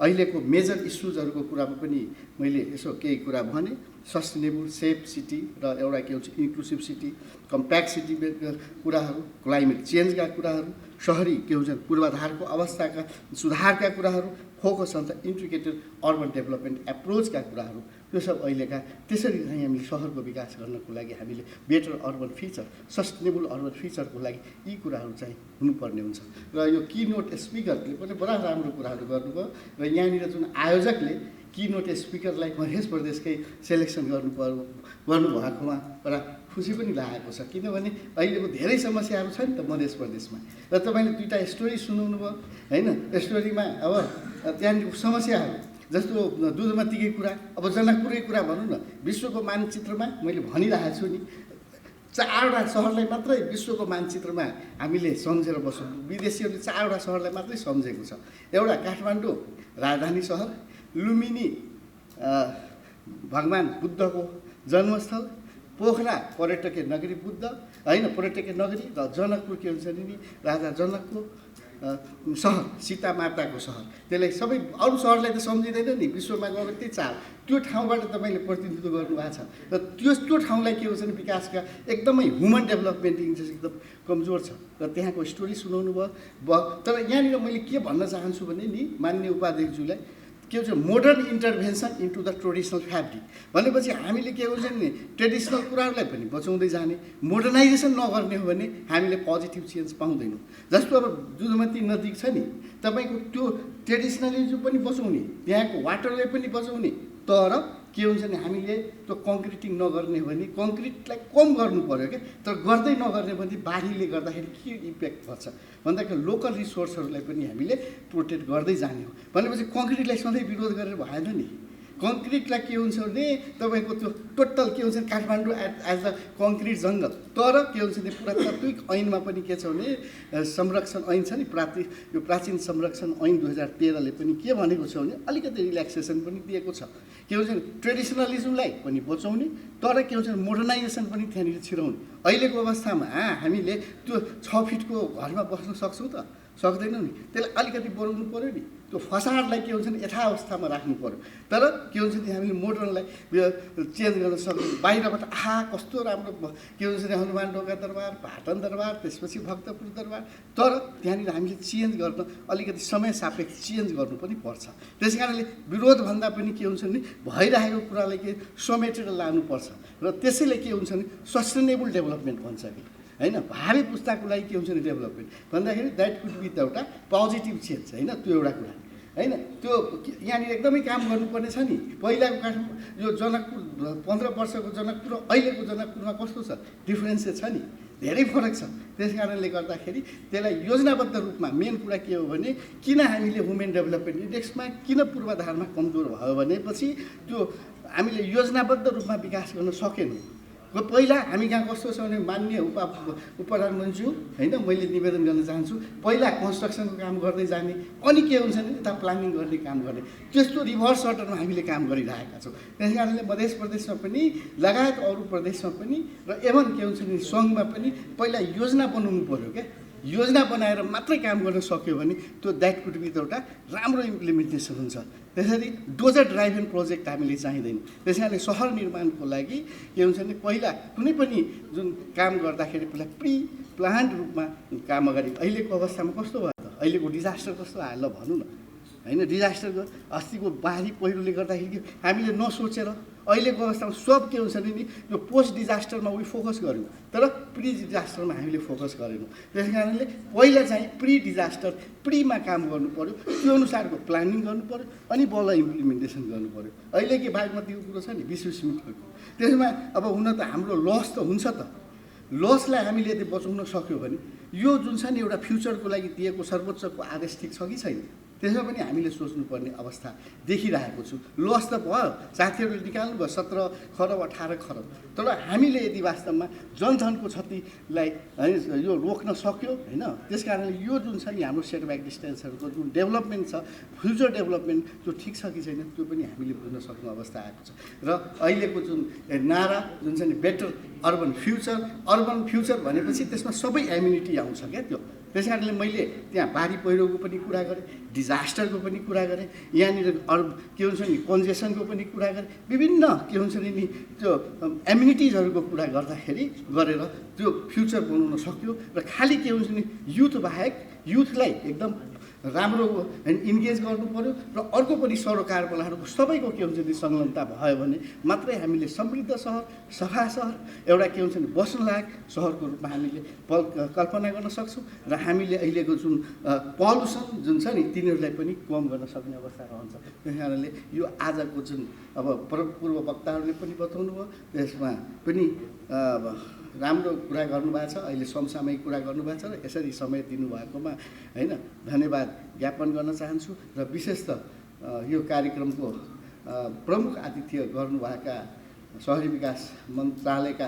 अहिलेको मेजर इस्युजहरूको कुरामा पनि मैले यसो केही कुरा भने। सस्टेनेबल सेफ सिटी र एउटा के भन्छ इन्क्लुसिभ सिटी, कम्प्याक्ट सिटीका कुराहरू, क्लाइमेट चेन्जका कुराहरू, सहरी के भन्छ पूर्वाधारको अवस्थाका सुधारका कुराहरू, focus on the integrated urban development एप्रोचका कुराहरू, यो सब अहिलेका। त्यसरी चाहिँ हामीले सहरको विकास गर्नको लागि हामीले better urban future, sustainable urban फिचरको लागि यी कुराहरू चाहिँ हुनुपर्ने हुन्छ। र यो किनोट स्पिकरले पनि बडा राम्रो कुराहरू गर्नुभयो र यहाँनिर जुन आयोजकले किनोट स्पिकरलाई मध्य प्रदेशकै सेलेक्सन गर्नुभएकोमा एउटा खुसी पनि लागेको छ, किनभने अहिलेको धेरै समस्याहरू छ नि त मध्य प्रदेशमा। र तपाईँले दुईवटा स्टोरी सुनाउनु भयो होइन। स्टोरीमा अब त्यहाँनिर समस्याहरू जस्तो दुधमतीकै कुरा, अब जनकपुरकै कुरा भनौँ न, विश्वको मानचित्रमा मैले भनिरहेको छु नि, 4वटा सहरलाई मात्रै विश्वको मानचित्रमा हामीले सम्झेर बस्छौँ। विदेशीहरूले 4वटा सहरलाई मात्रै सम्झेको छ। एउटा काठमाडौँ राजधानी सहर, लुम्बिनी भगवान् बुद्धको जन्मस्थल, पोखरा पर्यटकीय नगरी बुद्ध होइन पर्यटकीय नगरी, र जनकपुर के भन्छ नि राजा जनकको सहर, सीता माताको सहर। त्यसलाई सबै अरू सहरलाई त सम्झिँदैन नि, विश्वमा गएर त्यही 4 त्यो ठाउँबाट तपाईँले प्रतिनिधित्व गर्नुभएको छ। र त्यो ठाउँलाई के भन्छ नि विकासका एकदमै ह्युमन डेभलपमेन्ट इन्ट्रेस्ट एकदम कमजोर छ र त्यहाँको स्टोरी सुनाउनु भयो। तर यहाँनिर मैले के भन्न चाहन्छु भने नि माननीय उपाध्यक्षज्यूलाई, के भन्छ modern intervention into the traditional fabric भनेपछि हामीले के भन्छ नि ट्रेडिसनल कुराहरूलाई पनि बचाउँदै जाने, मोडर्नाइजेसन नगर्ने हो भने हामीले पोजिटिभ चेन्ज पाउँदैनौँ। जस्तो अब दुधमती नदी छ नि, तपाईँको त्यो ट्रेडिसनलिजम पनि बचाउने, त्यहाँको वाटरले पनि बचाउने, तर के हुन्छ नि हामीले त्यो कङ्क्रिटिङ नगर्ने हो भने कङ्क्रिटलाई कम गर्नु पऱ्यो क्या। तर गर्दै नगर्ने भने बाढीले गर्दाखेरि के इम्प्याक्ट पर्छ भन्दाखेरि लोकल रिसोर्सहरूलाई पनि हामीले प्रोटेक्ट गर्दै जाने हो भनेपछि कङ्क्रिटलाई सधैँ विरोध गरेर भएन नि। कङ्क्रिटलाई के हुन्छ भने तपाईँको त्यो टोटल के हुन्छ काठमाडौँ एज अ कङ्क्रिट जङ्गल, तर के हुन्छ भने पुरातात्विक ऐनमा पनि के छ भने संरक्षण ऐन छ नि, यो प्राचीन संरक्षण ऐन 2013ले पनि के भनेको छ भने अलिकति रिल्याक्सेसन पनि दिएको छ। के भन्छ ट्रेडिसनलिजमलाई पनि बचाउने, तर के भन्छ मोडर्नाइजेसन पनि त्यहाँनिर छिराउने। अहिलेको अवस्थामा हामीले त्यो 6 फिटको घरमा बस्न सक्छौँ त? सक्दैनौँ नि। त्यसलाई अलिकति बढाउनु पऱ्यो नि, त्यो फसाडलाई के हुन्छ नि यथावस्थामा राख्नु पऱ्यो। तर के हुन्छ नि हामीले मोडर्नलाई चेन्ज गर्न सक्छौँ। बाहिरबाट कस्तो राम्रो के हुन्छ नि हनुमान ढोका दरबार, पाटन दरबार, त्यसपछि भक्तपुर दरबार, तर त्यहाँनिर हामीले चेन्ज गर्न अलिकति समय सापेक्ष चेन्ज गर्नु पनि पर्छ। त्यस कारणले विरोध भन्दा पनि के हुन्छ नि भइरहेको कुरालाई के समेटेर लानुपर्छ र त्यसैले के हुन्छ नि सस्टेनेबल डेभलपमेन्ट भन्छ कि होइन। भावी पुस्ताको लागि के हुन्छ नि डेभलपमेन्ट भन्दाखेरि द्याट कुड बी एउटा पोजिटिभ चेन्ज होइन, त्यो एउटा कुरा होइन। त्यो यहाँनिर एकदमै काम गर्नुपर्ने छ नि। पहिलाको यो जनकपुर 15 वर्षको जनकपुर र अहिलेको जनकपुरमा कस्तो छ डिफ्रेन्सेस छ नि, धेरै फरक छ। त्यस कारणले गर्दाखेरि त्यसलाई योजनाबद्ध रूपमा मेन कुरा के हो भने किन हामीले वुमेन डेभलपमेन्ट इन्डेक्समा किन पूर्वाधारमा कमजोर भयो भनेपछि त्यो हामीले योजनाबद्ध रूपमा विकास गर्न सकेनौँ। पहिला हामी कहाँ कस्तो छ भने माननीय प्रधानमन्त्री होइन मैले निवेदन गर्न चाहन्छु, पहिला कन्स्ट्रक्सनको काम गर्दै जाने अनि के हुन्छ भने यता प्लानिङ गर्ने काम गर्ने, त्यस्तो रिभर्स अर्डरमा हामीले काम गरिरहेका छौँ। त्यस कारणले मध्य प्रदेशमा पनि लगायत अरू प्रदेशमा पनि र एभन के हुन्छ भने सङ्घमा पनि पहिला योजना बनाउनु पऱ्यो क्या। योजना बनाएर मात्रै काम गर्न सक्यो भने त्यो द्याट कुड बी एउटा राम्रो इम्प्लिमेन्टेसन हुन्छ। त्यसरी डोजर ड्राइभन प्रोजेक्ट हामीले चाहिँदैन। त्यस कारणले सहर निर्माणको लागि के हुन्छ भने पहिला कुनै पनि जुन काम गर्दाखेरि पहिला प्री प्लान्ड रूपमा काम अगाडि। अहिलेको अवस्थामा कस्तो भयो त, अहिलेको डिजास्टर कस्तो आयो ल भनौँ न होइन। डिजास्टरको अस्तिको बाढी पहिरोले गर्दाखेरि हामीले नसोचेर अहिलेको अवस्थामा सब के हुन्छ भने नि यो पोस्ट डिजास्टरमा उयो फोकस गऱ्यौँ, तर प्री डिजास्टरमा हामीले फोकस गरेनौँ। त्यस कारणले पहिला चाहिँ प्री डिजास्टर प्रीमा काम गर्नु पऱ्यो, त्यो अनुसारको प्लानिङ गर्नु पऱ्यो, अनि बल्ल इम्प्लिमेन्टेसन गर्नु पऱ्यो। अहिले के बागमतीको कुरो छ नि 20 मिटरको, त्यसमा अब हुन त हाम्रो लस त हुन्छ त। लसलाई हामीले यदि बचाउन सक्यो भने यो जुन छ नि एउटा फ्युचरको लागि दिएको सर्वोच्चको आदेश ठिक छ कि छैन, त्यसमा पनि हामीले सोच्नुपर्ने अवस्था देखिरहेको छु। लस त भयो, साथीहरूले निकाल्नु भयो 17 खरब 18 खरब, तर हामीले यदि वास्तवमा जनधनको क्षतिलाई यो रोक्न सक्यो होइन। त्यस कारणले यो जुन छ नि हाम्रो सेटब्याक डिस्टेन्सहरूको जुन डेभलपमेन्ट छ, फ्युचर डेभलपमेन्ट त्यो ठिक छ कि छैन त्यो पनि हामीले बुझ्न सक्ने अवस्था आएको छ। र अहिलेको जुन नारा जुन छ नि बेटर अर्बन फ्युचर भनेपछि त्यसमा सबै एम्युनिटी आउँछ क्या। त्यो त्यस कारणले मैले त्यहाँ भारी पहिरोको पनि कुरा गरेँ, डिजास्टरको पनि कुरा गरेँ, यहाँनिर अरू के हुन्छ नि कन्जेसनको पनि कुरा गरेँ, विभिन्न के हुन्छ नि त्यो एम्युनिटिजहरूको कुरा गर्दाखेरि गरेर त्यो फ्युचर बनाउन सक्यो। र खालि के हुन्छ नि युथ बाहेक युथलाई एकदम राम्रो इन्गेज गर्नु पऱ्यो र अर्को पनि सरोकारवालाहरूको सबैको के हुन्छ नि संलग्नता भयो भने मात्रै हामीले समृद्ध सहर, सफा सहर, एउटा के हुन्छ नि बस्न लायक सहरको रूपमा हामीले कल्पना गर्न सक्छौँ र हामीले अहिलेको जुन पल्युसन जुन छ नि तिनीहरूलाई पनि कम गर्न सक्ने अवस्था रहन्छ। त्यस कारणले यो आजको जुन अब पूर्व वक्ताहरूले पनि बताउनु भयो त्यसमा पनि राम्रो कुरा गर्नुभएको छ, अहिले समसामयिक कुरा गर्नुभएको छ र यसरी समय दिनुभएकोमा होइन धन्यवाद ज्ञापन गर्न चाहन्छु। र विशेष त यो कार्यक्रमको प्रमुख आतिथ्य गर्नुभएका सहरी विकास मन्त्रालयका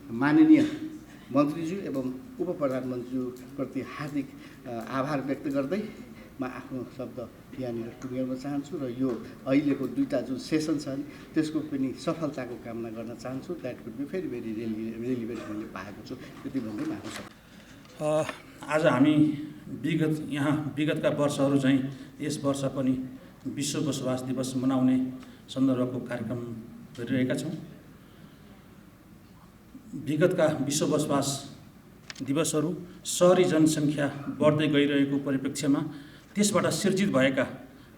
माननीय मन्त्रीज्यू एवं उप प्रधानमन्त्रीज्यूप्रति हार्दिक आभार व्यक्त गर्दै म आफ्नो शब्द यहाँनिर टुङ्ग्याउन चाहन्छु र यो अहिलेको दुईवटा जुन सेसन छ नि त्यसको पनि सफलताको कामना गर्न चाहन्छु। That could be very very relevant मैले पाएको छु, त्यति भन्दै म आफ्नो शब्द। आज हामी विगतका वर्षहरू चाहिँ यस वर्ष पनि विश्व बसोबास दिवस मनाउने सन्दर्भको कार्यक्रम गरिरहेका छौँ। विगतका विश्व बसोबास दिवसहरू सहरी जनसङ्ख्या बढ्दै गइरहेको परिप्रेक्ष्यमा त्यसबाट सिर्जित भएका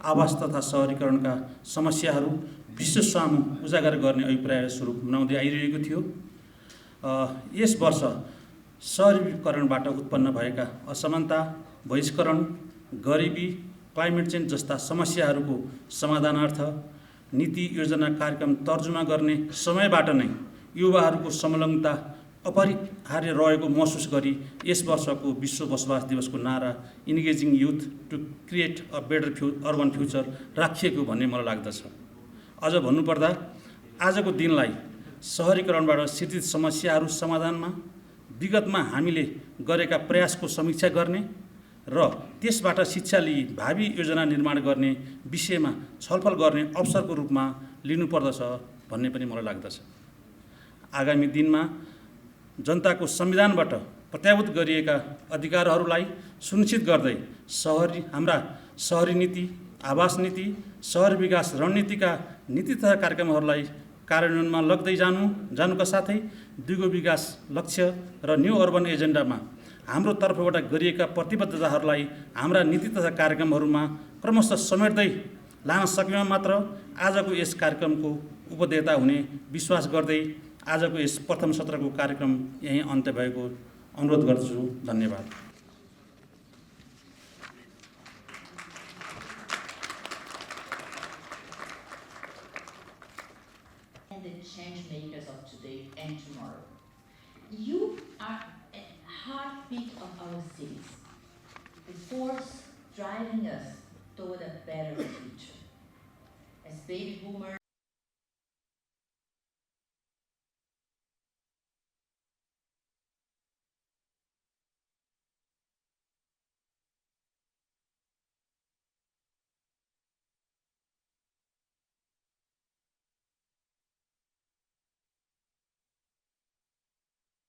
आवास तथा सहरीकरणका समस्याहरू विश्व सामु उजागर गर्ने अभिप्राय स्वरूप मनाउँदै आइरहेको थियो। यस वर्ष सहरीकरणबाट उत्पन्न भएका असमानता, बहिष्करण, गरिबी, क्लाइमेट चेन्ज जस्ता समस्याहरूको समाधानार्थ नीति योजना कार्यक्रम तर्जुमा गर्ने समयबाट नै युवाहरूको संलग्नता अपरिहार्य रहेको महसुस गरी यस वर्षको विश्व बसोबास दिवसको नारा engaging youth to create a better urban future राखिएको भन्ने मलाई लाग्दछ। अझ भन्नुपर्दा आजको दिनलाई सहरीकरणबाट सिर्जित समस्याहरू समाधानमा विगतमा हामीले गरेका प्रयासको समीक्षा गर्ने र त्यसबाट शिक्षा लिई भावी योजना निर्माण गर्ने विषयमा छलफल गर्ने अवसरको रूपमा लिनुपर्दछ भन्ने पनि मलाई लाग्दछ। आगामी दिनमा जनताको संविधानबाट प्रत्याभूत गरिएका अधिकारहरूलाई सुनिश्चित गर्दै हाम्रा सहरी नीति, आवास नीति, सहर विकास रणनीतिका नीति तथा कार्यक्रमहरूलाई कार्यान्वयनमा लग्दै जानुका साथै दुईगो विकास लक्ष्य र न्यू अर्बन एजेन्डामा हाम्रो तर्फबाट गरिएका प्रतिबद्धताहरूलाई हाम्रा नीति तथा कार्यक्रमहरूमा क्रमशः समेट्दै लान सकेमा मात्र आजको यस कार्यक्रमको उपदेयता हुने विश्वास गर्दै आजको यस प्रथम सत्रको कार्यक्रम यहीँ अन्त्य भएको अनुरोध गर्दछु। धन्यवाद। And the change makers of today and tomorrow. You are a heartbeat of our cities, the force driving us toward a better future. As baby boomers